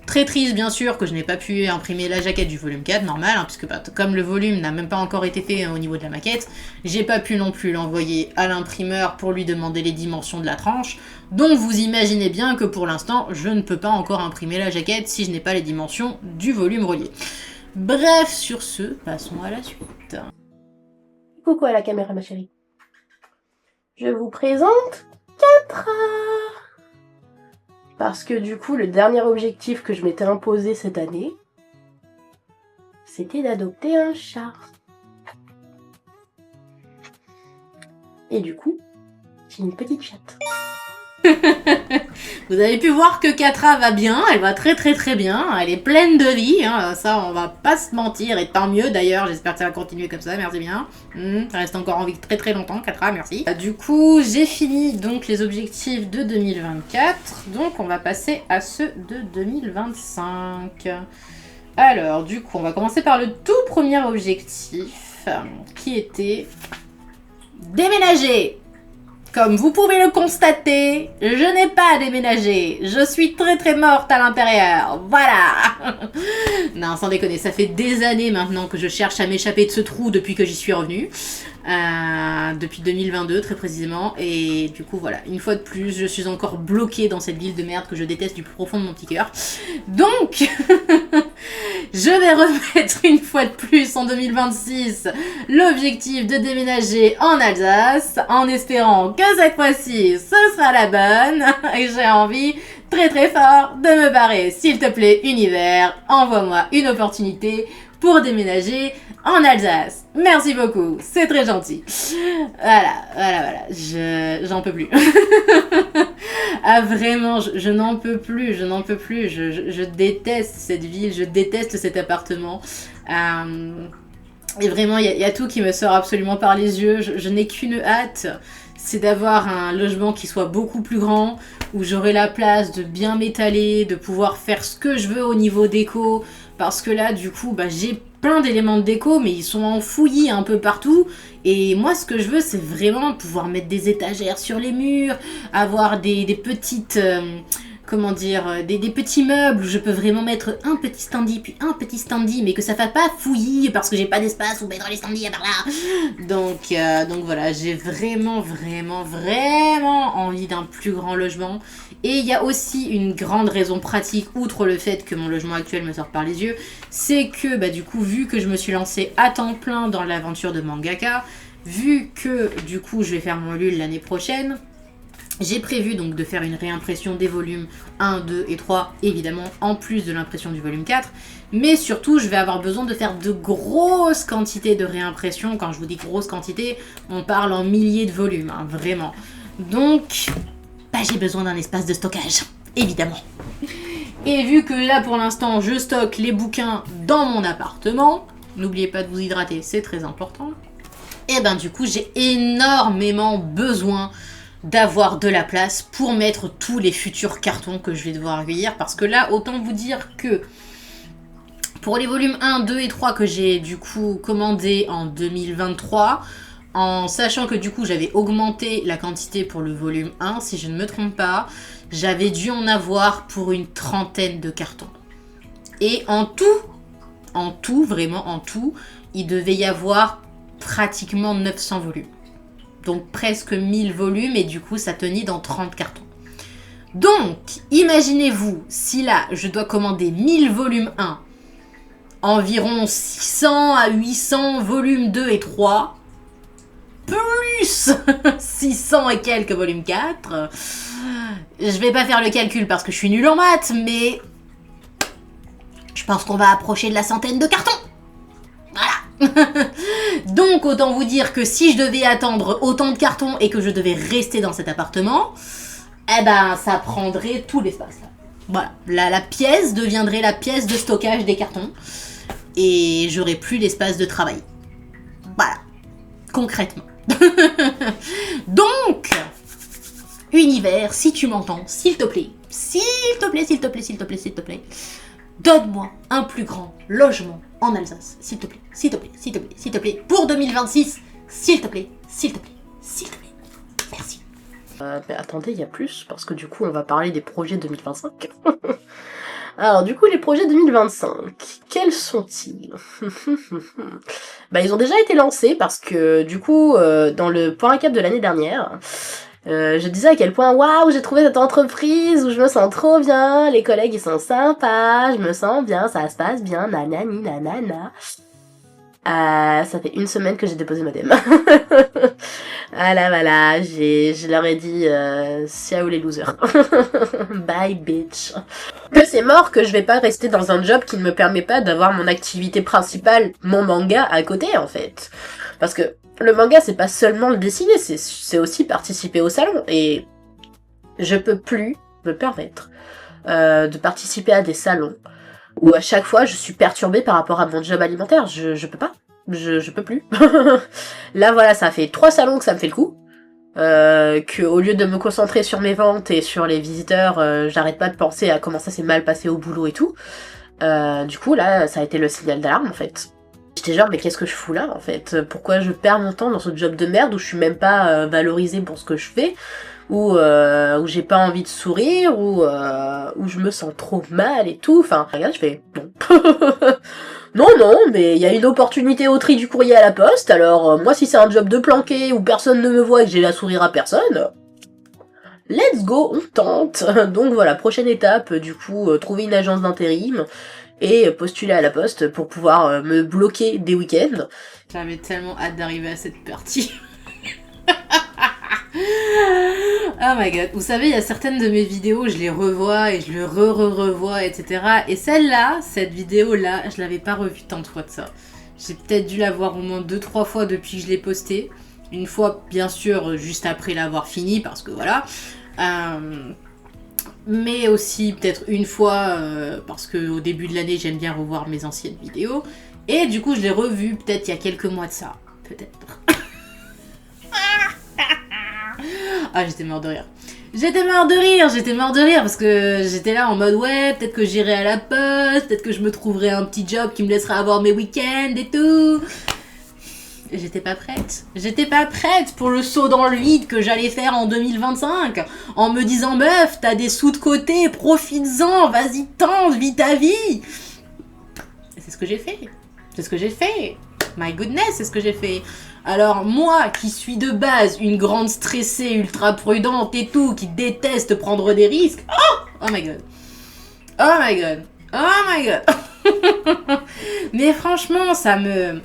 Très triste bien sûr que je n'ai pas pu imprimer la jaquette du volume 4, normal, hein, puisque bah, comme le volume n'a même pas encore été fait au niveau de la maquette, j'ai pas pu non plus l'envoyer à l'imprimeur pour lui demander les dimensions de la tranche, donc vous imaginez bien que pour l'instant, je ne peux pas encore imprimer la jaquette si je n'ai pas les dimensions du volume relié. Bref, sur ce, passons à la suite. Coucou à la caméra ma chérie. Je vous présente 4A. Parce que du coup, le dernier objectif que je m'étais imposé cette année, c'était d'adopter un chat. Et du coup, j'ai une petite chatte. Vous avez pu voir que 4A va bien, elle va très bien, elle est pleine de vie, hein, ça on va pas se mentir, et tant mieux d'ailleurs, j'espère que ça va continuer comme ça, merci bien. Ça reste encore en vie très longtemps, 4A, merci. Du coup, j'ai fini donc les objectifs de 2024, donc on va passer à ceux de 2025. Alors, du coup, on va commencer par le tout premier objectif, qui était déménager. Comme vous pouvez le constater, je n'ai pas déménagé. Je suis très morte à l'intérieur. Voilà. Non, sans déconner, ça fait des années maintenant que je cherche à m'échapper de ce trou depuis que j'y suis revenue. Depuis 2022 très précisément. Et du coup, voilà, une fois de plus, je suis encore bloquée dans cette ville de merde que je déteste du plus profond de mon petit cœur. Donc, je vais remettre une fois de plus en 2026 l'objectif de déménager en Alsace en espérant que cette fois-ci ce sera la bonne et j'ai envie très fort de me barrer. S'il te plaît, univers, envoie-moi une opportunité pour déménager en Alsace. Merci beaucoup, c'est très gentil. Voilà, j'en peux plus. Ah vraiment, je n'en peux plus, je déteste cette ville, je déteste cet appartement. Et vraiment, il y a tout qui me sort absolument par les yeux, je n'ai qu'une hâte, c'est d'avoir un logement qui soit beaucoup plus grand, où j'aurai la place de bien m'étaler, de pouvoir faire ce que je veux au niveau déco, parce que là, du coup, bah, j'ai plein d'éléments de déco, mais ils sont enfouis un peu partout. Et moi, ce que je veux, c'est vraiment pouvoir mettre des étagères sur les murs, avoir des petites... comment dire, des petits meubles où je peux vraiment mettre un petit standy, puis un petit standy, mais que ça fasse pas fouillis parce que j'ai pas d'espace où mettre les standys à part là. Donc voilà, j'ai vraiment envie d'un plus grand logement. Et il y a aussi une grande raison pratique, outre le fait que mon logement actuel me sort par les yeux, c'est que bah, du coup, vu que je me suis lancée à temps plein dans l'aventure de mangaka, vu que du coup je vais faire mon LUL l'année prochaine, j'ai prévu donc de faire une réimpression des volumes 1, 2 et 3, évidemment, en plus de l'impression du volume 4. Mais surtout, je vais avoir besoin de faire de grosses quantités de réimpression. Quand je vous dis grosses quantités, on parle en milliers de volumes, hein, vraiment. Donc, bah, j'ai besoin d'un espace de stockage, évidemment. Et vu que là, pour l'instant, je stocke les bouquins dans mon appartement, n'oubliez pas de vous hydrater, c'est très important. Et ben du coup, j'ai énormément besoin d'avoir de la place pour mettre tous les futurs cartons que je vais devoir accueillir. Parce que là, autant vous dire que pour les volumes 1, 2 et 3 que j'ai du coup commandé en 2023, en sachant que du coup j'avais augmenté la quantité pour le volume 1, si je ne me trompe pas, j'avais dû en avoir pour une 30aine de cartons. Et en tout, vraiment en tout, il devait y avoir pratiquement 900 volumes. Donc presque 1000 volumes et du coup ça tenait dans 30 cartons. Donc, imaginez-vous, si là je dois commander 1000 volumes 1, environ 600 à 800 volumes 2 et 3, plus 600 et quelques volumes 4, je vais pas faire le calcul parce que je suis nulle en maths, mais je pense qu'on va approcher de la centaine de cartons. Voilà. Donc autant vous dire que si je devais attendre autant de cartons et que je devais rester dans cet appartement, eh ben ça prendrait tout l'espace. Voilà, la pièce deviendrait la pièce de stockage des cartons et j'aurais plus l'espace de travail. Voilà, concrètement. Donc, univers, si tu m'entends, s'il te plaît, donne-moi un plus grand logement en Alsace, s'il te plaît, s'il te plaît, s'il te plaît, s'il te plaît, pour 2026, s'il te plaît, s'il te plaît, s'il te plaît, merci. Mais attendez, il y a plus, parce que du coup, on va parler des projets 2025. Alors, du coup, les projets 2025, quels sont-ils? Bah, ils ont déjà été lancés, parce que, du coup, dans le point récap de l'année dernière, je disais à quel point, waouh, j'ai trouvé cette entreprise où je me sens trop bien, les collègues, ils sont sympas, je me sens bien, ça se passe bien, nanani, nanana. Ça fait 1 semaine que j'ai déposé ma dème. Voilà, je leur ai dit, ciao les losers. Bye bitch. Que c'est mort, que je vais pas rester dans un job qui ne me permet pas d'avoir mon activité principale, mon manga, à côté en fait. Parce que le manga, c'est pas seulement le dessiner, c'est aussi participer au salon. Et je peux plus me permettre de participer à des salons où à chaque fois je suis perturbée par rapport à mon job alimentaire. Je peux pas. Je peux plus. Là voilà, ça fait 3 salons que ça me fait le coup. Que au lieu de me concentrer sur mes ventes et sur les visiteurs, j'arrête pas de penser à comment ça s'est mal passé au boulot et tout. Du coup là, ça a été le signal d'alarme en fait. J'étais genre mais qu'est-ce que je fous là en fait? Pourquoi je perds mon temps dans ce job de merde où je suis même pas valorisée pour ce que je fais? Où j'ai pas envie de sourire, où je me sens trop mal et tout. Enfin, regarde, je fais bon. Non, mais il y a une opportunité au tri du courrier à la poste, alors moi si c'est un job de planqué où personne ne me voit et que j'ai la sourire à personne, let's go, on tente. Donc voilà, prochaine étape, du coup, trouver une agence d'intérim et postuler à la poste pour pouvoir me bloquer des week-ends. J'avais tellement hâte d'arriver à cette partie. Oh my god. Vous savez, il y a certaines de mes vidéos, je les revois et je le revois, etc. Et celle-là, cette vidéo-là, je l'avais pas revue tant de fois de ça. J'ai peut-être dû la voir au moins 2-3 fois depuis que je l'ai postée. Une fois, bien sûr, juste après l'avoir fini, parce que voilà. Mais aussi peut-être une fois, parce qu'au début de l'année, j'aime bien revoir mes anciennes vidéos. Et du coup, je l'ai revue peut-être il y a quelques mois de ça. Peut-être. Ah, j'étais mort de rire. J'étais mort de rire parce que j'étais là en mode ouais, peut-être que j'irai à la poste, peut-être que je me trouverai un petit job qui me laissera avoir mes week-ends et tout. Et j'étais pas prête pour le saut dans le vide que j'allais faire en 2025 en me disant meuf, t'as des sous de côté, profites-en, vas-y tente, vis ta vie. Et c'est ce que j'ai fait. My goodness, c'est ce que j'ai fait. Alors moi, qui suis de base une grande stressée, ultra prudente et tout, qui déteste prendre des risques, oh my god. Mais franchement, ça me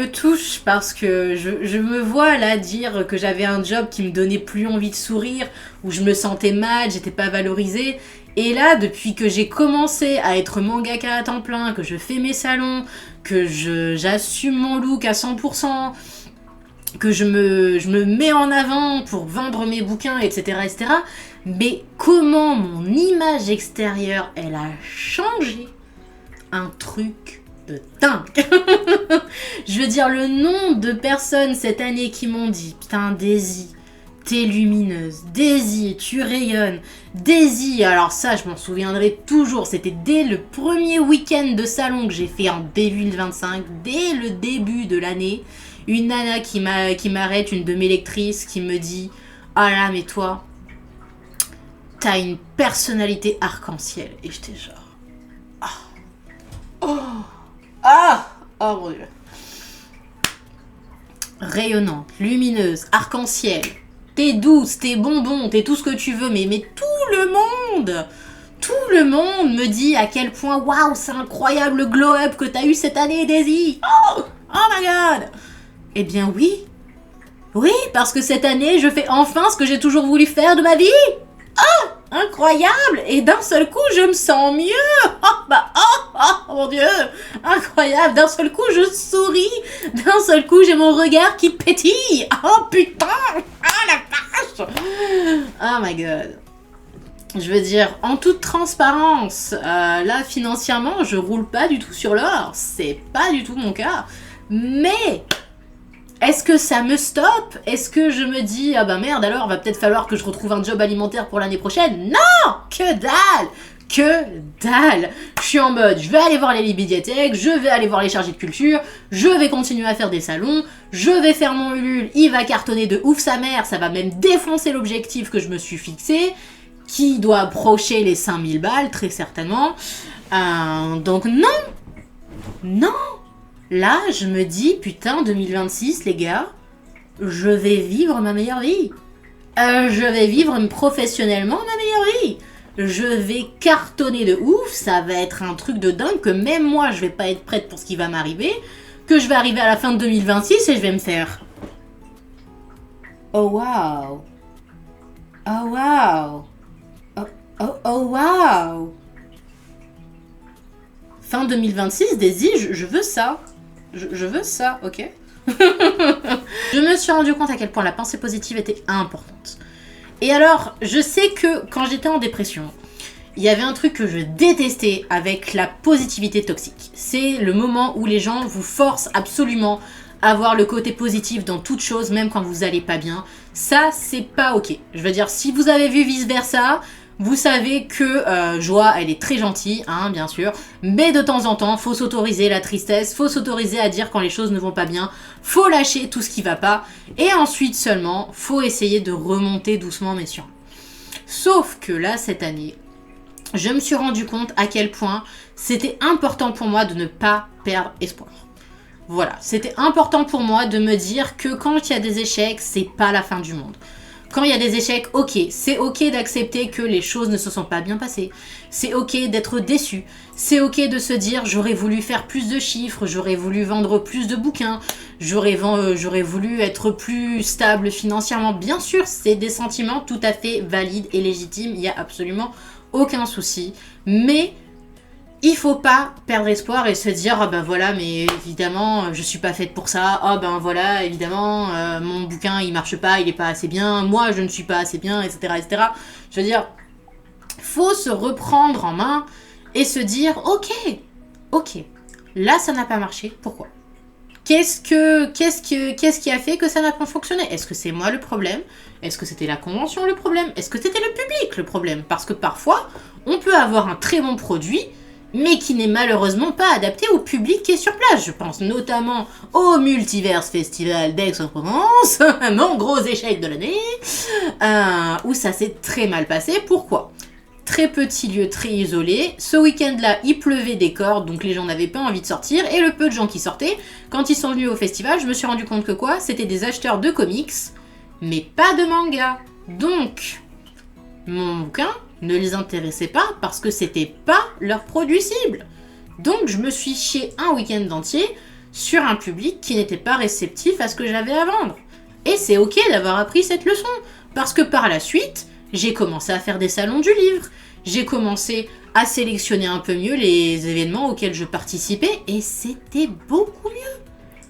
touche parce que je me vois là dire que j'avais un job qui me donnait plus envie de sourire, où je me sentais mal, j'étais pas valorisée. Et là, depuis que j'ai commencé à être mangaka à temps plein, que je fais mes salons, que j'assume mon look à 100%, que je me mets en avant pour vendre mes bouquins, etc., mais comment mon image extérieure, elle a changé? Un truc de dingue. Je veux dire, le nombre de personnes cette année qui m'ont dit « Putain, Daisy, t'es lumineuse. Daisy, tu rayonnes. Daisy, alors ça, je m'en souviendrai toujours. C'était dès le premier week-end de salon que j'ai fait en 2025, dès le début de l'année. Une nana qui m'arrête, une de mes lectrices, qui me dit « Ah là, mais toi, t'as une personnalité arc-en-ciel. » Et j'étais genre « Oh mon Dieu. Rayonnante, lumineuse, arc-en-ciel. T'es douce, t'es bonbon, t'es tout ce que tu veux, mais tout le monde me dit à quel point, waouh, c'est incroyable le glow-up que t'as eu cette année, Daisy. Oh my god. Eh bien oui, parce que cette année, je fais enfin ce que j'ai toujours voulu faire de ma vie. Oh, incroyable. Et d'un seul coup, je me sens mieux. Oh mon Dieu, incroyable. D'un seul coup, je souris. D'un seul coup, j'ai mon regard qui pétille. Oh putain. Oh la vache. Oh my god. Je veux dire, en toute transparence, là, financièrement, je roule pas du tout sur l'or. C'est pas du tout mon cas. Mais est-ce que ça me stoppe? Est-ce que je me dis, ah bah merde, alors, va peut-être falloir que je retrouve un job alimentaire pour l'année prochaine? Non. Que dalle. que dalle. Je suis en mode, je vais aller voir les médiathèques, je vais aller voir les chargés de culture, je vais continuer à faire des salons, je vais faire mon Ulule, il va cartonner de ouf sa mère, ça va même défoncer l'objectif que je me suis fixé, qui doit approcher les 5000 balles, très certainement. Donc non. Là, je me dis, putain, 2026, les gars, je vais vivre ma meilleure vie. Je vais vivre professionnellement ma meilleure vie. Je vais cartonner de ouf, ça va être un truc de dingue que même moi je vais pas être prête pour ce qui va m'arriver, que je vais arriver à la fin de 2026 et je vais me faire oh wow, oh wow, oh wow. Fin 2026, Daisy, je veux ça, je veux ça, ok. Je me suis rendu compte à quel point la pensée positive était importante. Et alors, je sais que quand j'étais en dépression, il y avait un truc que je détestais avec la positivité toxique. C'est le moment où les gens vous forcent absolument à avoir le côté positif dans toute chose, même quand vous allez pas bien. Ça, c'est pas ok. Je veux dire, si vous avez vu vice versa, vous savez que Joie, elle est très gentille, hein, bien sûr. Mais de temps en temps, faut s'autoriser la tristesse, faut s'autoriser à dire quand les choses ne vont pas bien, faut lâcher tout ce qui va pas, et ensuite seulement, faut essayer de remonter doucement mais sûrement. Sauf que là, cette année, je me suis rendu compte à quel point c'était important pour moi de ne pas perdre espoir. Voilà, c'était important pour moi de me dire que quand il y a des échecs, c'est pas la fin du monde. Quand il y a des échecs, ok, c'est ok d'accepter que les choses ne se sont pas bien passées. C'est ok d'être déçu. C'est ok de se dire j'aurais voulu faire plus de chiffres, j'aurais voulu vendre plus de bouquins, j'aurais voulu être plus stable financièrement. Bien sûr, c'est des sentiments tout à fait valides et légitimes, il n'y a absolument aucun souci. Mais il faut pas perdre espoir et se dire ah ben voilà, mais évidemment je suis pas faite pour ça, ah ben voilà, évidemment mon bouquin il marche pas, il est pas assez bien, moi je ne suis pas assez bien, etc. etc. Je veux dire, faut se reprendre en main et se dire ok, là ça n'a pas marché, pourquoi? Qu'est-ce qui a fait que ça n'a pas fonctionné? Est-ce que c'est moi le problème? Est-ce que c'était la convention le problème? Est-ce que c'était le public le problème? Parce que parfois on peut avoir un très bon produit mais qui n'est malheureusement pas adapté au public qui est sur place. Je pense notamment au Multiverse Festival d'Aix-en-Provence, mon gros échec de l'année, où ça s'est très mal passé. Pourquoi? Très petit lieu, très isolé. Ce week-end-là, il pleuvait des cordes, donc les gens n'avaient pas envie de sortir. Et le peu de gens qui sortaient, quand ils sont venus au festival, je me suis rendu compte que quoi? C'était des acheteurs de comics, mais pas de manga. Donc, mon bouquin ne les intéressait pas parce que c'était pas leur produit cible. Donc je me suis chié un week-end entier sur un public qui n'était pas réceptif à ce que j'avais à vendre. Et c'est ok d'avoir appris cette leçon, parce que par la suite, j'ai commencé à faire des salons du livre, j'ai commencé à sélectionner un peu mieux les événements auxquels je participais, et c'était beaucoup mieux.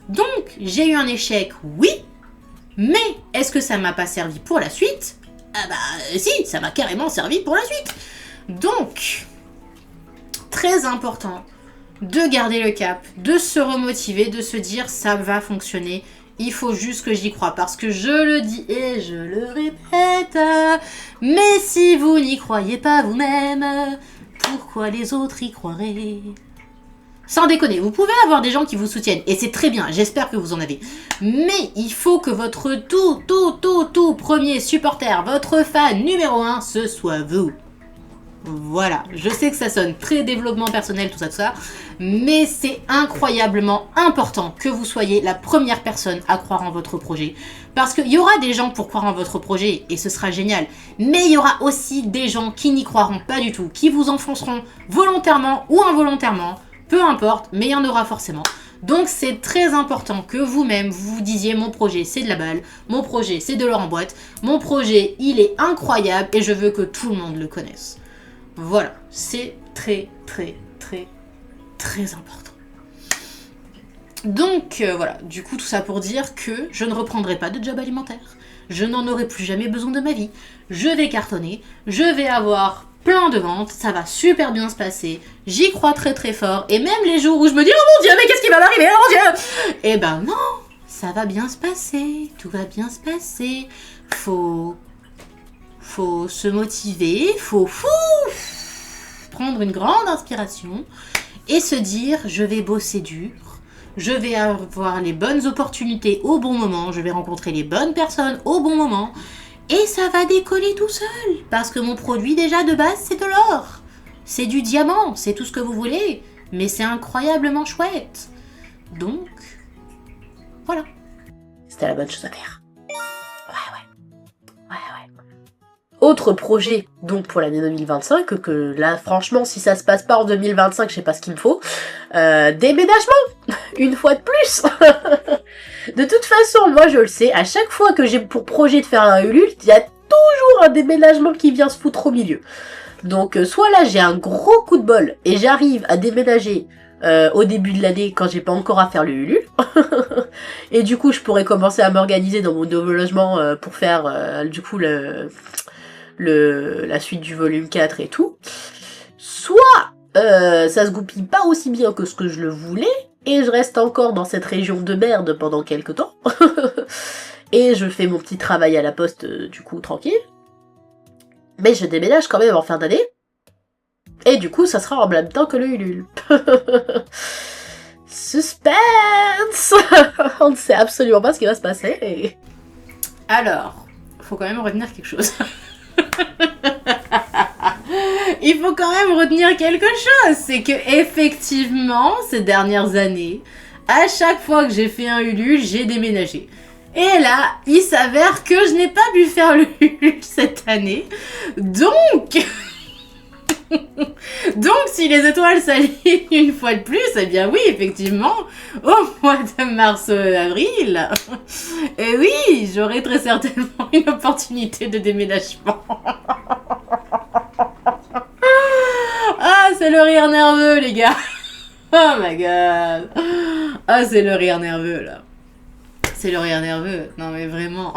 Donc j'ai eu un échec, oui, mais est-ce que ça m'a pas servi pour la suite? Ah bah si, ça m'a carrément servi pour la suite. Donc, très important de garder le cap, de se remotiver, de se dire ça va fonctionner. Il faut juste que j'y croie, parce que je le dis et je le répète, mais si vous n'y croyez pas vous-même, pourquoi les autres y croiraient? Sans déconner, vous pouvez avoir des gens qui vous soutiennent, et c'est très bien, j'espère que vous en avez. Mais il faut que votre tout premier supporter, votre fan numéro 1, ce soit vous. Voilà, je sais que ça sonne très développement personnel, tout ça, mais c'est incroyablement important que vous soyez la première personne à croire en votre projet. Parce qu'il y aura des gens pour croire en votre projet, et ce sera génial, mais il y aura aussi des gens qui n'y croiront pas du tout, qui vous enfonceront volontairement ou involontairement, peu importe, mais il y en aura forcément. Donc c'est très important que vous-même vous disiez mon projet c'est de la balle, mon projet c'est de l'or en boîte, mon projet il est incroyable et je veux que tout le monde le connaisse. Voilà, c'est très important. Donc voilà, du coup tout ça pour dire que je ne reprendrai pas de job alimentaire. Je n'en aurai plus jamais besoin de ma vie. Je vais cartonner, je vais avoir plein de ventes, ça va super bien se passer, j'y crois très fort, et même les jours où je me dis oh mon dieu mais qu'est-ce qui va m'arriver, oh mon dieu, eh ben non, ça va bien se passer, tout va bien se passer, faut se motiver, faut prendre une grande inspiration et se dire je vais bosser dur, je vais avoir les bonnes opportunités au bon moment, je vais rencontrer les bonnes personnes au bon moment et ça va décoller tout seul parce que mon produit déjà de base c'est de l'or, c'est du diamant, c'est tout ce que vous voulez, mais c'est incroyablement chouette. Donc, voilà. C'était la bonne chose à faire. Ouais. Autre projet, donc pour l'année 2025, que là, franchement, si ça se passe pas en 2025, je sais pas ce qu'il me faut. Déménagement, une fois de plus. De toute façon, moi je le sais, à chaque fois que j'ai pour projet de faire un Ulule, il y a toujours un déménagement qui vient se foutre au milieu. Donc soit là j'ai un gros coup de bol et j'arrive à déménager au début de l'année quand j'ai pas encore à faire le Ulule. Et du coup je pourrais commencer à m'organiser dans mon nouveau logement pour faire du coup la suite du volume 4 et tout. Soit ça se goupille pas aussi bien que ce que je le voulais et je reste encore dans cette région de merde pendant quelques temps. Et je fais mon petit travail à la poste du coup tranquille. Mais je déménage quand même en fin d'année. Et du coup, ça sera en même temps que le Ulule. Suspense. On ne sait absolument pas ce qui va se passer. Alors, faut quand même retenir quelque chose. Il faut quand même retenir quelque chose. C'est que effectivement, ces dernières années, à chaque fois que j'ai fait un Ulule, j'ai déménagé. Et là, il s'avère que je n'ai pas pu faire le Ulule cette année. Donc, si les étoiles s'alignent une fois de plus, eh bien oui, effectivement, au mois de mars-avril, et oui, j'aurai très certainement une opportunité de déménagement. Ah, c'est le rire nerveux, les gars. Oh my god. Ah, c'est le rire nerveux, là. C'est le rire nerveux. Non, mais vraiment.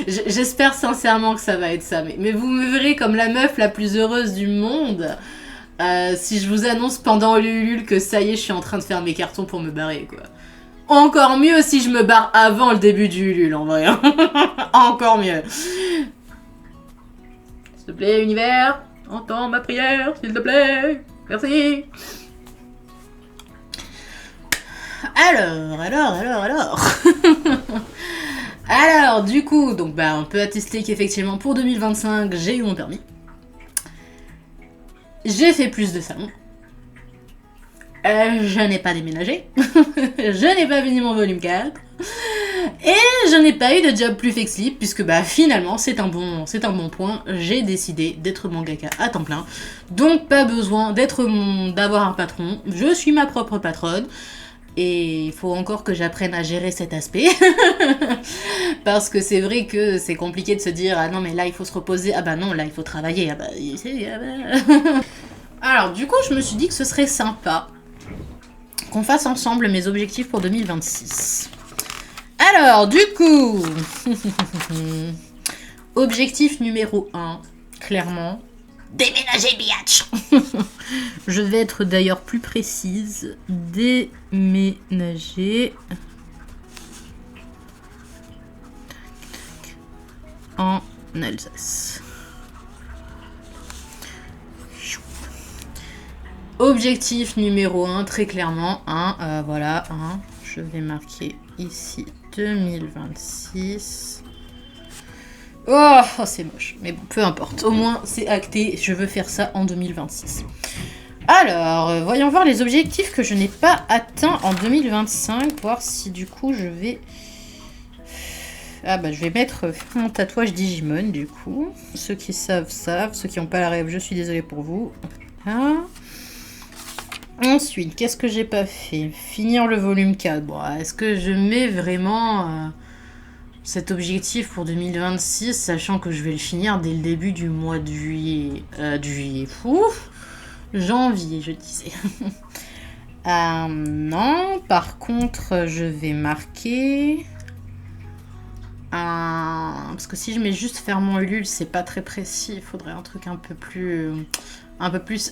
J'espère sincèrement que ça va être ça. Mais vous me verrez comme la meuf la plus heureuse du monde si je vous annonce pendant le Ulule que ça y est, je suis en train de faire mes cartons pour me barrer, quoi. Encore mieux si je me barre avant le début du Ulule, en vrai. Encore mieux. S'il te plaît, univers, entends ma prière, s'il te plaît. Merci. Alors. Alors, du coup, donc on peut attester qu'effectivement pour 2025, j'ai eu mon permis. J'ai fait plus de salons. Je n'ai pas déménagé. Je n'ai pas fini mon volume 4. Et je n'ai pas eu de job plus flexible puisque finalement c'est un bon point. J'ai décidé d'être mangaka à temps plein. Donc pas besoin d'avoir un patron. Je suis ma propre patronne. Et il faut encore que j'apprenne à gérer cet aspect. Parce que c'est vrai que c'est compliqué de se dire ah non mais là il faut se reposer, ah bah non là il faut travailler, Alors du coup je me suis dit que ce serait sympa qu'on fasse ensemble mes objectifs pour 2026. Alors du coup objectif numéro 1, clairement, déménager, biatch. Je vais être d'ailleurs plus précise. Déménager en Alsace. Objectif numéro 1, très clairement. Voilà, je vais marquer ici 2026. Oh, c'est moche. Mais bon, peu importe. Au moins, c'est acté. Je veux faire ça en 2026. Alors, voyons voir les objectifs que je n'ai pas atteints en 2025. Voir si du coup, je vais... Ah bah, je vais mettre mon tatouage Digimon, du coup. Ceux qui savent, savent. Ceux qui n'ont pas la rêve, je suis désolée pour vous. Voilà. Ensuite, qu'est-ce que j'ai pas fait? Finir le volume 4. Bon, est-ce que je mets vraiment... cet objectif pour 2026, sachant que je vais le finir dès le début du mois de juillet. Janvier, je disais. Non, par contre, je vais marquer... parce que si je mets juste faire mon Ulule, c'est pas très précis. Il faudrait un truc un peu plus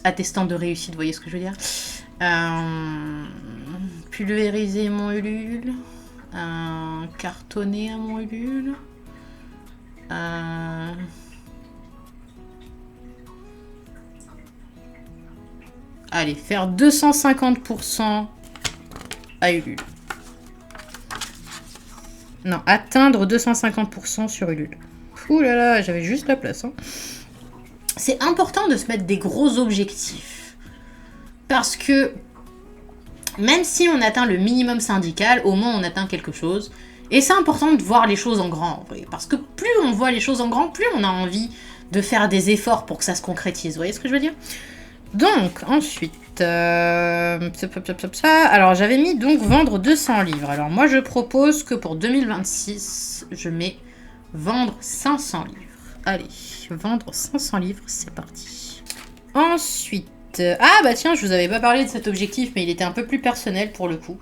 attestant de réussite, vous voyez ce que je veux dire. Pulvériser mon Ulule. Cartonner à mon Ulule. Allez, faire 250% à Ulule. Non, atteindre 250% sur Ulule. Ouh là là, j'avais juste la place. Hein. C'est important de se mettre des gros objectifs. Parce que même si on atteint le minimum syndical, au moins on atteint quelque chose. Et c'est important de voir les choses en grand, en vrai. Parce que plus on voit les choses en grand, plus on a envie de faire des efforts pour que ça se concrétise. Vous voyez ce que je veux dire? Donc, ensuite... alors, j'avais mis donc vendre 200 livres. Alors, moi, je propose que pour 2026, je mets vendre 500 livres. Allez, vendre 500 livres, c'est parti. Ensuite... ah, bah tiens, je vous avais pas parlé de cet objectif, mais il était un peu plus personnel pour le coup.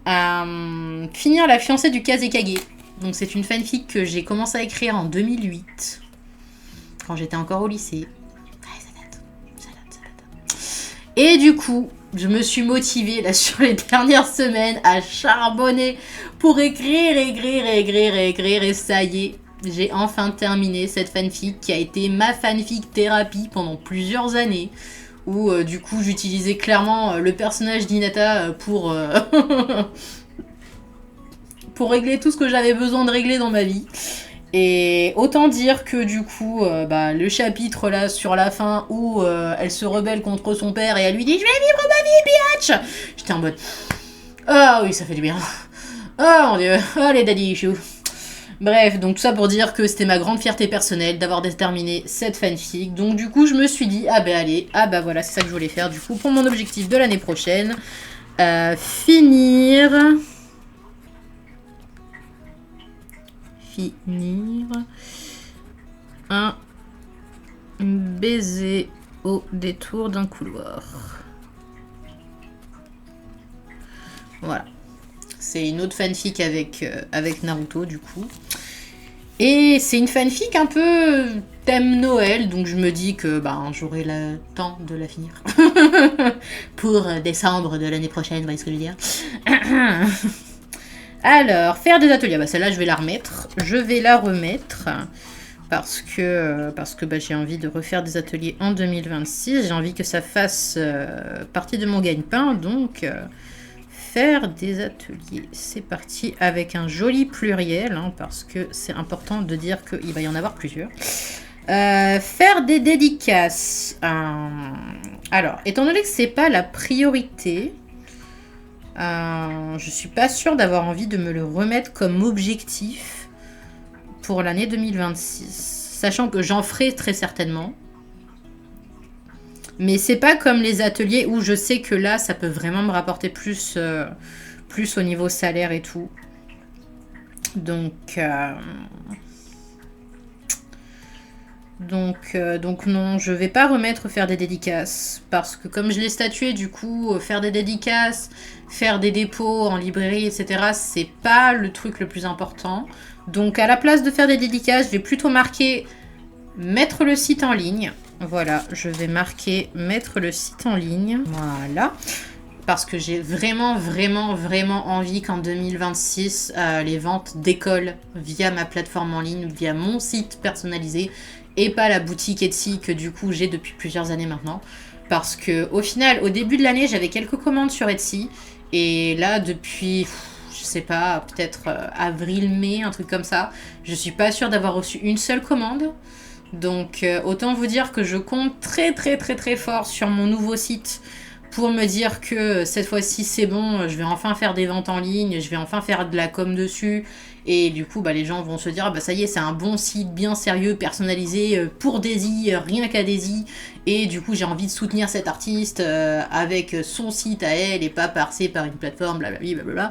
Finir La fiancée du Kazekage. Donc, c'est une fanfic que j'ai commencé à écrire en 2008. Quand j'étais encore au lycée. Ça date. Et du coup, je me suis motivée là sur les dernières semaines à charbonner pour écrire. Et ça y est, j'ai enfin terminé cette fanfic qui a été ma fanfic thérapie pendant plusieurs années. Où du coup, j'utilisais clairement le personnage d'Hinata pour, pour régler tout ce que j'avais besoin de régler dans ma vie. Et autant dire que du coup, le chapitre là sur la fin où elle se rebelle contre son père et elle lui dit « Je vais vivre ma vie, bitch !» J'étais en mode « Ah oui, ça fait du bien. Oh mon dieu, allez daddy issues. » Bref, donc tout ça pour dire que c'était ma grande fierté personnelle d'avoir déterminé cette fanfic. Donc du coup, je me suis dit « Ah bah allez, ah bah voilà, c'est ça que je voulais faire du coup pour mon objectif de l'année prochaine. Finir un baiser au détour d'un couloir. Voilà. C'est une autre fanfic avec Naruto, du coup. Et c'est une fanfic un peu thème Noël, donc je me dis que j'aurai le temps de la finir. Pour décembre de l'année prochaine, vous voyez ce que je veux dire. Alors, faire des ateliers. Bah, celle-là, je vais la remettre. Je vais la remettre parce que j'ai envie de refaire des ateliers en 2026. J'ai envie que ça fasse partie de mon gagne-pain. Donc, faire des ateliers. C'est parti avec un joli pluriel hein, parce que c'est important de dire qu'il va y en avoir plusieurs. Faire des dédicaces. Alors, étant donné que c'est pas la priorité... je suis pas sûre d'avoir envie de me le remettre comme objectif pour l'année 2026. Sachant que j'en ferai très certainement. Mais c'est pas comme les ateliers où je sais que là, ça peut vraiment me rapporter plus au niveau salaire et tout. Donc non, je vais pas remettre faire des dédicaces. Parce que comme je l'ai statué, du coup, faire des dédicaces, faire des dépôts en librairie, etc., c'est pas le truc le plus important. Donc à la place de faire des dédicaces, je vais plutôt marquer mettre le site en ligne. Voilà, je vais marquer mettre le site en ligne. Voilà. Parce que j'ai vraiment envie qu'en 2026, les ventes décollent via ma plateforme en ligne, via mon site personnalisé et pas la boutique Etsy que du coup j'ai depuis plusieurs années maintenant. Parce que au final, au début de l'année, j'avais quelques commandes sur Etsy. Et là, depuis, je sais pas, peut-être avril-mai, un truc comme ça, je suis pas sûre d'avoir reçu une seule commande. Donc autant vous dire que je compte très fort sur mon nouveau site pour me dire que cette fois-ci c'est bon, je vais enfin faire des ventes en ligne, je vais enfin faire de la com dessus. Et du coup, les gens vont se dire, ça y est, c'est un bon site bien sérieux, personnalisé pour Daisy, rien qu'à Daisy. Et du coup, j'ai envie de soutenir cet artiste avec son site à elle et pas passer par une plateforme, blablabla.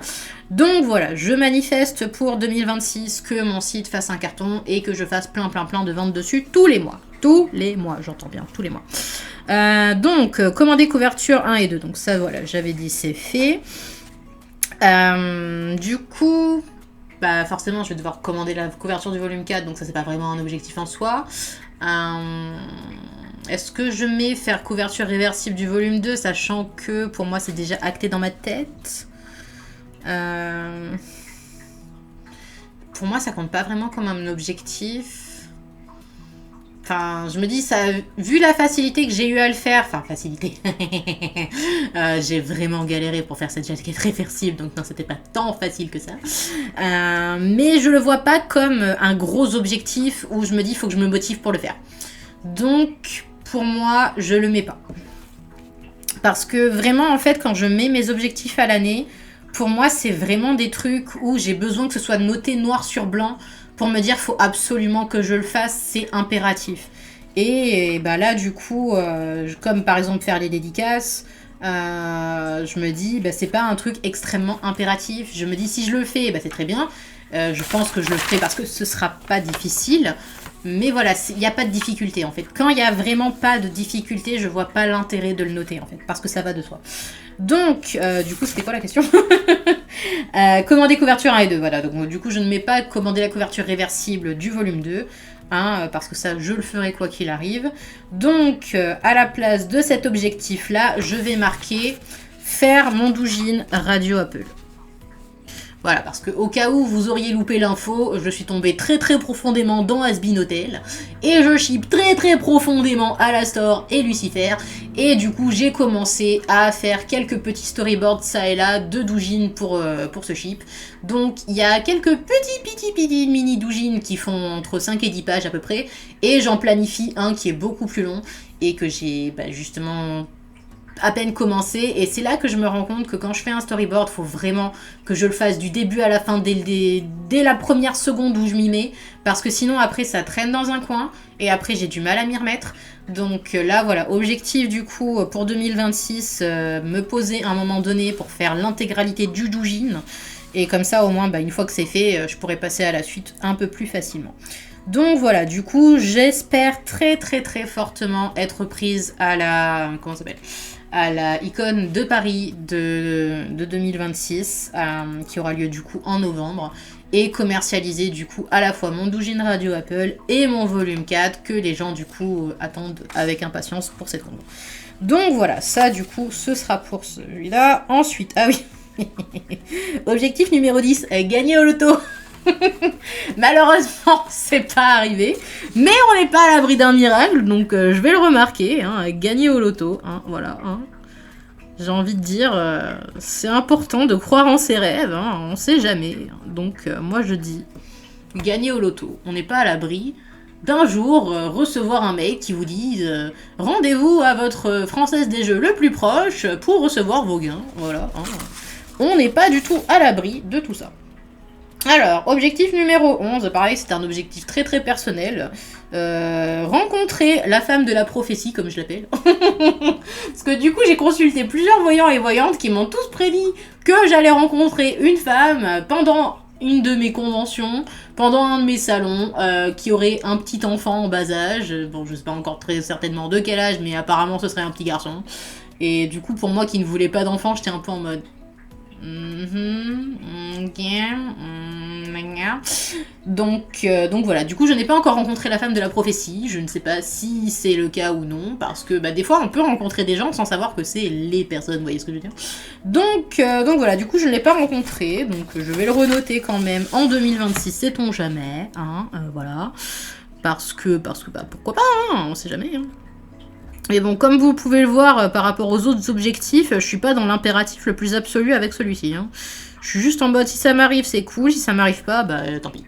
Donc voilà, je manifeste pour 2026 que mon site fasse un carton et que je fasse plein de ventes dessus tous les mois. Tous les mois, j'entends bien, tous les mois. Donc, commander couverture 1 et 2. Donc ça, voilà, j'avais dit, c'est fait. Du coup... forcément, je vais devoir commander la couverture du volume 4, donc ça, c'est pas vraiment un objectif en soi. Est-ce que je mets faire couverture réversible du volume 2, sachant que pour moi, c'est déjà acté dans ma tête. Pour moi, ça compte pas vraiment comme un objectif. Enfin, je me dis, ça, vu la facilité que j'ai eu à le faire, enfin, facilité, j'ai vraiment galéré pour faire cette jaquette réversible, donc non, c'était pas tant facile que ça. Mais je le vois pas comme un gros objectif où je me dis, il faut que je me motive pour le faire. Donc, pour moi, je le mets pas. Parce que vraiment, en fait, quand je mets mes objectifs à l'année, pour moi, c'est vraiment des trucs où j'ai besoin que ce soit noté noir sur blanc pour me dire faut absolument que je le fasse, c'est impératif. Et bah là, du coup, comme par exemple faire les dédicaces, je me dis, bah, c'est pas un truc extrêmement impératif. Je me dis, si je le fais, bah, c'est très bien. Je pense que je le ferai parce que ce sera pas difficile. Mais voilà, il n'y a pas de difficulté en fait. Quand il n'y a vraiment pas de difficulté, je vois pas l'intérêt de le noter en fait, parce que ça va de soi. Donc, du coup, c'était quoi la question? Commander couverture 1 et 2, voilà. Donc, du coup, je ne mets pas commander la couverture réversible du volume 2, hein, parce que ça, je le ferai quoi qu'il arrive. Donc, à la place de cet objectif-là, je vais marquer faire mon doujin Radio Apple. Voilà, parce que au cas où vous auriez loupé l'info, je suis tombée très très profondément dans Has-Been Hotel, et je ship très très profondément Alastor et Lucifer, et du coup j'ai commencé à faire quelques petits storyboards ça et là de doujin pour ce ship. Donc il y a quelques petits mini doujins qui font entre 5 et 10 pages à peu près, et j'en planifie un qui est beaucoup plus long, et que j'ai justement à peine commencé, et c'est là que je me rends compte que quand je fais un storyboard, faut vraiment que je le fasse du début à la fin, dès la première seconde où je m'y mets, parce que sinon après ça traîne dans un coin, et après j'ai du mal à m'y remettre. Donc là voilà, objectif du coup pour 2026, me poser à un moment donné pour faire l'intégralité du doujin, et comme ça au moins une fois que c'est fait, je pourrai passer à la suite un peu plus facilement. Donc voilà, du coup j'espère très très très fortement être prise à la... comment ça s'appelle ? À la Icône de Paris de 2026, qui aura lieu du coup en novembre, et commercialiser du coup à la fois mon doujin Radio Apple et mon volume 4, que les gens du coup attendent avec impatience pour cette combo. Donc voilà, ça du coup ce sera pour celui-là. Ensuite, ah oui, objectif numéro 10, gagner au loto. Malheureusement, c'est pas arrivé, mais on n'est pas à l'abri d'un miracle, donc je vais le remarquer, hein, gagner au loto, hein, voilà. Hein. J'ai envie de dire, c'est important de croire en ses rêves, hein, on sait jamais. Donc moi je dis, gagner au loto, on n'est pas à l'abri d'un jour recevoir un mail qui vous dise rendez-vous à votre Française des Jeux le plus proche pour recevoir vos gains, voilà. Hein. On n'est pas du tout à l'abri de tout ça. Alors, objectif numéro 11, pareil, c'est un objectif très très personnel. Rencontrer la femme de la prophétie, comme je l'appelle. Parce que du coup, j'ai consulté plusieurs voyants et voyantes qui m'ont tous prédit que j'allais rencontrer une femme pendant une de mes conventions, pendant un de mes salons, qui aurait un petit enfant en bas âge. Bon, je sais pas encore très certainement de quel âge, mais apparemment ce serait un petit garçon. Et du coup, pour moi qui ne voulais pas d'enfant, j'étais un peu en mode... Donc voilà, du coup je n'ai pas encore rencontré la femme de la prophétie, je ne sais pas si c'est le cas ou non, parce que des fois on peut rencontrer des gens sans savoir que c'est les personnes, vous voyez ce que je veux dire. Donc voilà, du coup je ne l'ai pas rencontré, donc je vais le renoter quand même en 2026, sait-on jamais, hein, voilà, parce que pourquoi pas, hein, on sait jamais, hein. Mais bon, comme vous pouvez le voir par rapport aux autres objectifs, je suis pas dans l'impératif le plus absolu avec celui-ci. Hein. Je suis juste en mode, si ça m'arrive, c'est cool. Si ça m'arrive pas, tant pis.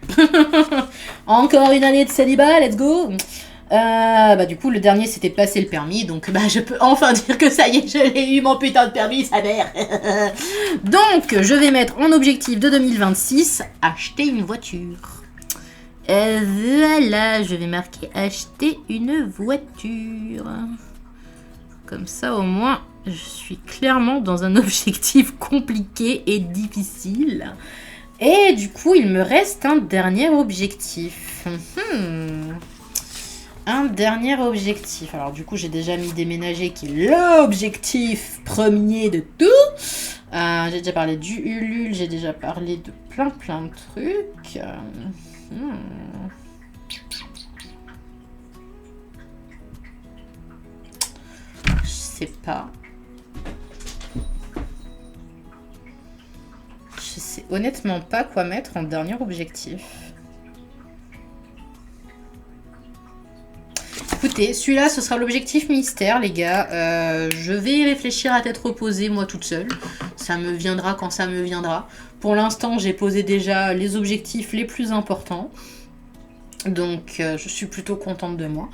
Encore une année de célibat, let's go. Du coup, le dernier, c'était passer le permis. Donc, je peux enfin dire que ça y est, je l'ai eu, mon putain de permis, sa mère. Donc, je vais mettre en objectif de 2026, acheter une voiture. Voilà, je vais marquer acheter une voiture. Comme ça, au moins, je suis clairement dans un objectif compliqué et difficile. Et du coup, il me reste un dernier objectif. Un dernier objectif. Alors du coup, j'ai déjà mis déménager qui est l'objectif premier de tout. J'ai déjà parlé du Ulule, j'ai déjà parlé de plein de trucs. Je sais pas. Je sais honnêtement pas quoi mettre en dernier objectif. écoutez, celui-là, ce sera l'objectif mystère, les gars. Je vais y réfléchir à tête reposée, moi, toute seule. Ça me viendra quand ça me viendra. Pour l'instant, j'ai posé déjà les objectifs les plus importants. Donc, je suis plutôt contente de moi.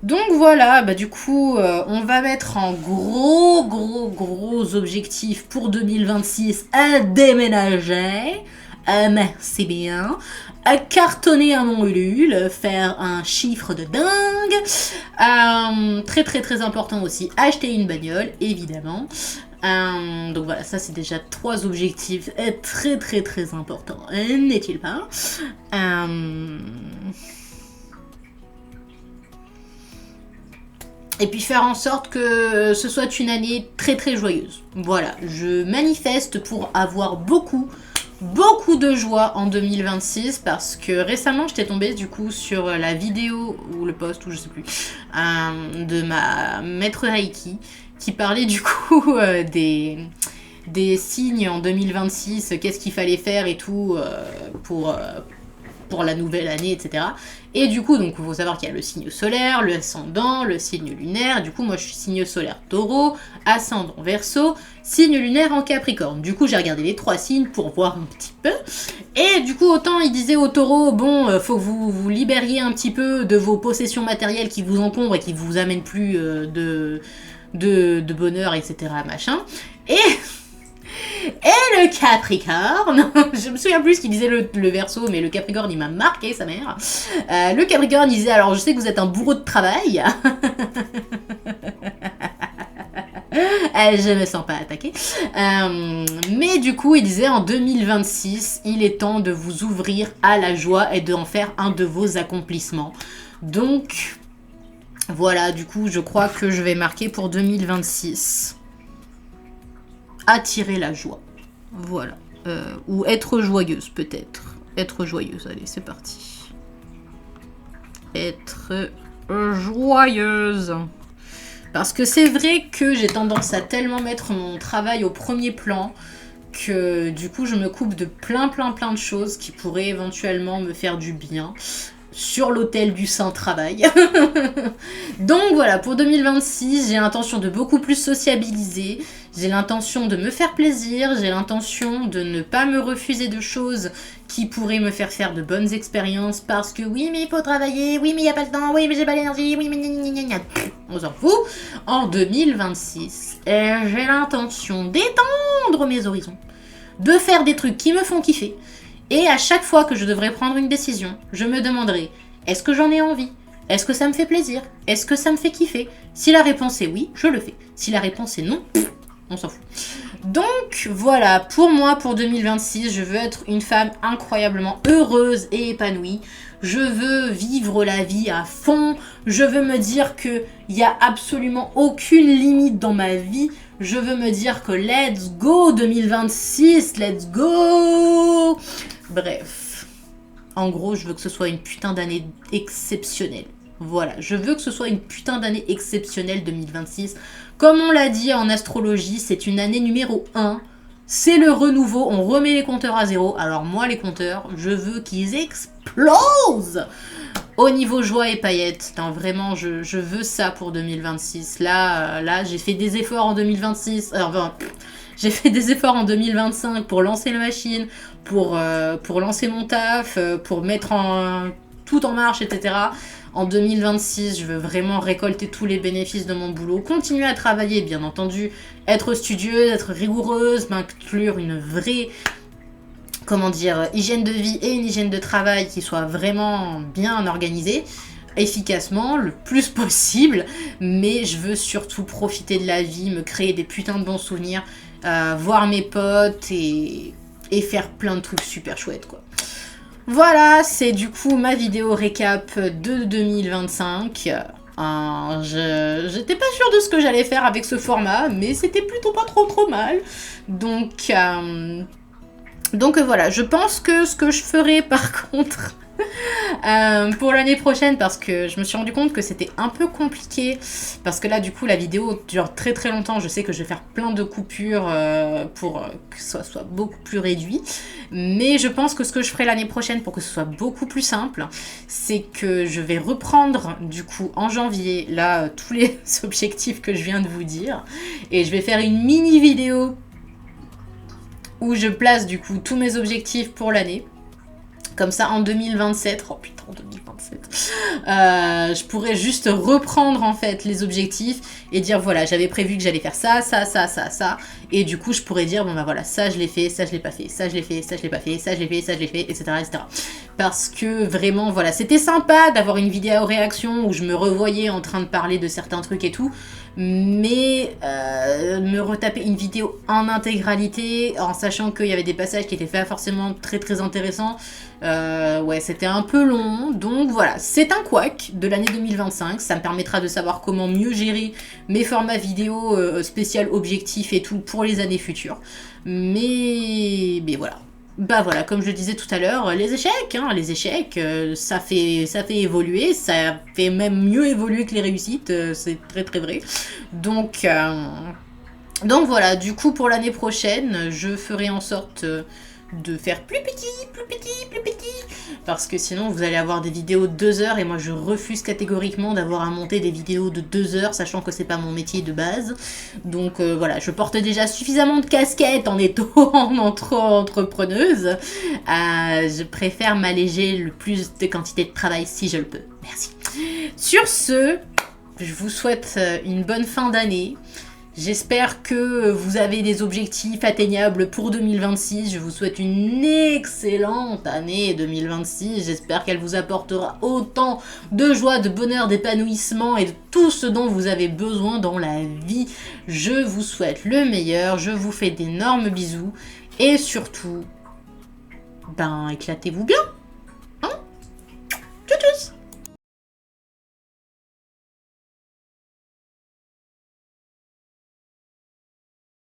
Donc voilà, bah du coup, on va mettre en gros objectif pour 2026 à déménager. Merci bien. À cartonner à mon Ulule, faire un chiffre de dingue. Très important aussi, acheter une bagnole, évidemment. Donc voilà, ça c'est déjà 3 objectifs très importants, n'est-il pas? Et puis faire en sorte que ce soit une année très joyeuse. Voilà, je manifeste pour avoir beaucoup de joie en 2026 parce que récemment j'étais tombée du coup sur la vidéo ou le post ou je sais plus de ma maître Reiki qui parlait du coup des signes en 2026, qu'est-ce qu'il fallait faire et tout pour la nouvelle année, etc. Et du coup, donc, il faut savoir qu'il y a le signe solaire, le ascendant, le signe lunaire. Du coup, moi, je suis signe solaire Taureau, ascendant Verseau, signe lunaire en Capricorne. Du coup, j'ai regardé les 3 signes pour voir un petit peu. Et du coup, autant il disait au Taureau, bon, faut que vous vous libériez un petit peu de vos possessions matérielles qui vous encombrent et qui vous amènent plus de bonheur, etc. machin. Et le Capricorne, je me souviens plus ce qu'il disait le Verseau, mais le Capricorne il m'a marqué sa mère. Le Capricorne il disait, alors je sais que vous êtes un bourreau de travail. Je me sens pas attaquée. Mais du coup il disait en 2026, il est temps de vous ouvrir à la joie et d'en faire un de vos accomplissements. Donc voilà, du coup je crois que je vais marquer pour 2026. Attirer la joie. Voilà. Ou être joyeuse, peut-être. Être joyeuse, allez, c'est parti. Être joyeuse. Parce que c'est vrai que j'ai tendance à tellement mettre mon travail au premier plan que du coup je me coupe de plein de choses qui pourraient éventuellement me faire du bien. Sur l'autel du saint travail. Donc voilà, pour 2026, j'ai l'intention de beaucoup plus sociabiliser, j'ai l'intention de me faire plaisir, j'ai l'intention de ne pas me refuser de choses qui pourraient me faire de bonnes expériences parce que oui mais il faut travailler, oui mais il n'y a pas le temps, oui mais j'ai pas l'énergie, oui mais gna. On s'en fout. En 2026, j'ai l'intention d'étendre mes horizons, de faire des trucs qui me font kiffer. Et à chaque fois que je devrais prendre une décision, je me demanderai, est-ce que j'en ai envie? Est-ce que ça me fait plaisir? Est-ce que ça me fait kiffer? Si la réponse est oui, je le fais. Si la réponse est non, on s'en fout. Donc voilà, pour moi, pour 2026, je veux être une femme incroyablement heureuse et épanouie. Je veux vivre la vie à fond. Je veux me dire qu'il n'y a absolument aucune limite dans ma vie. Je veux me dire que let's go 2026, let's go. Bref. En gros, je veux que ce soit une putain d'année exceptionnelle. Voilà, je veux que ce soit une putain d'année exceptionnelle 2026. Comme on l'a dit en astrologie, c'est une année numéro 1. C'est le renouveau, on remet les compteurs à zéro. Alors moi, les compteurs, je veux qu'ils explosent au niveau joie et paillettes. Non, vraiment, je veux ça pour 2026. Là, j'ai fait des efforts en 2026. Enfin, j'ai fait des efforts en 2025 pour lancer la machine, pour lancer mon taf, pour mettre tout en marche, etc. En 2026, je veux vraiment récolter tous les bénéfices de mon boulot, continuer à travailler, bien entendu, être studieuse, être rigoureuse, m'inclure une vraie, hygiène de vie et une hygiène de travail qui soit vraiment bien organisée, efficacement, le plus possible, mais je veux surtout profiter de la vie, me créer des putains de bons souvenirs, voir mes potes et faire plein de trucs super chouettes, quoi. Voilà, c'est du coup ma vidéo récap de 2025. J'étais pas sûre de ce que j'allais faire avec ce format, mais c'était plutôt pas trop mal. Donc voilà, je pense que ce que je ferai par contre Pour l'année prochaine, parce que je me suis rendu compte que c'était un peu compliqué, parce que là du coup la vidéo dure très très longtemps, je sais que je vais faire plein de coupures pour que ce soit beaucoup plus réduit, mais je pense que ce que je ferai l'année prochaine pour que ce soit beaucoup plus simple, c'est que je vais reprendre du coup en janvier là tous les objectifs que je viens de vous dire, et je vais faire une mini vidéo où je place du coup tous mes objectifs pour l'année. Comme ça, en 2027, oh putain, en 2027, je pourrais juste reprendre en fait les objectifs et dire voilà, j'avais prévu que j'allais faire ça, ça, ça, ça, ça. Et du coup, je pourrais dire bon bah voilà, ça je l'ai fait, ça je l'ai pas fait, ça je l'ai fait, ça je l'ai pas fait, ça je l'ai fait, ça je l'ai fait, etc., etc. Parce que vraiment, voilà, c'était sympa d'avoir une vidéo réaction où je me revoyais en train de parler de certains trucs et tout. Mais me retaper une vidéo en intégralité en sachant qu'il y avait des passages qui étaient pas forcément très très intéressants, ouais c'était un peu long, donc voilà, c'est un couac de l'année 2025, ça me permettra de savoir comment mieux gérer mes formats vidéo spécial objectifs et tout pour les années futures, mais voilà. Bah voilà, comme je le disais tout à l'heure, les échecs, ça fait évoluer, ça fait même mieux évoluer que les réussites, c'est très très vrai. Donc voilà, du coup pour l'année prochaine, je ferai en sorte de faire plus petit, parce que sinon vous allez avoir des vidéos de 2 heures et moi je refuse catégoriquement d'avoir à monter des vidéos de 2 heures, sachant que c'est pas mon métier de base. Donc voilà, je porte déjà suffisamment de casquettes en étant entrepreneuse. Je préfère m'alléger le plus de quantité de travail si je le peux. Merci. Sur ce, je vous souhaite une bonne fin d'année. J'espère que vous avez des objectifs atteignables pour 2026. Je vous souhaite une excellente année 2026. J'espère qu'elle vous apportera autant de joie, de bonheur, d'épanouissement et de tout ce dont vous avez besoin dans la vie. Je vous souhaite le meilleur. Je vous fais d'énormes bisous. Et surtout, éclatez-vous bien.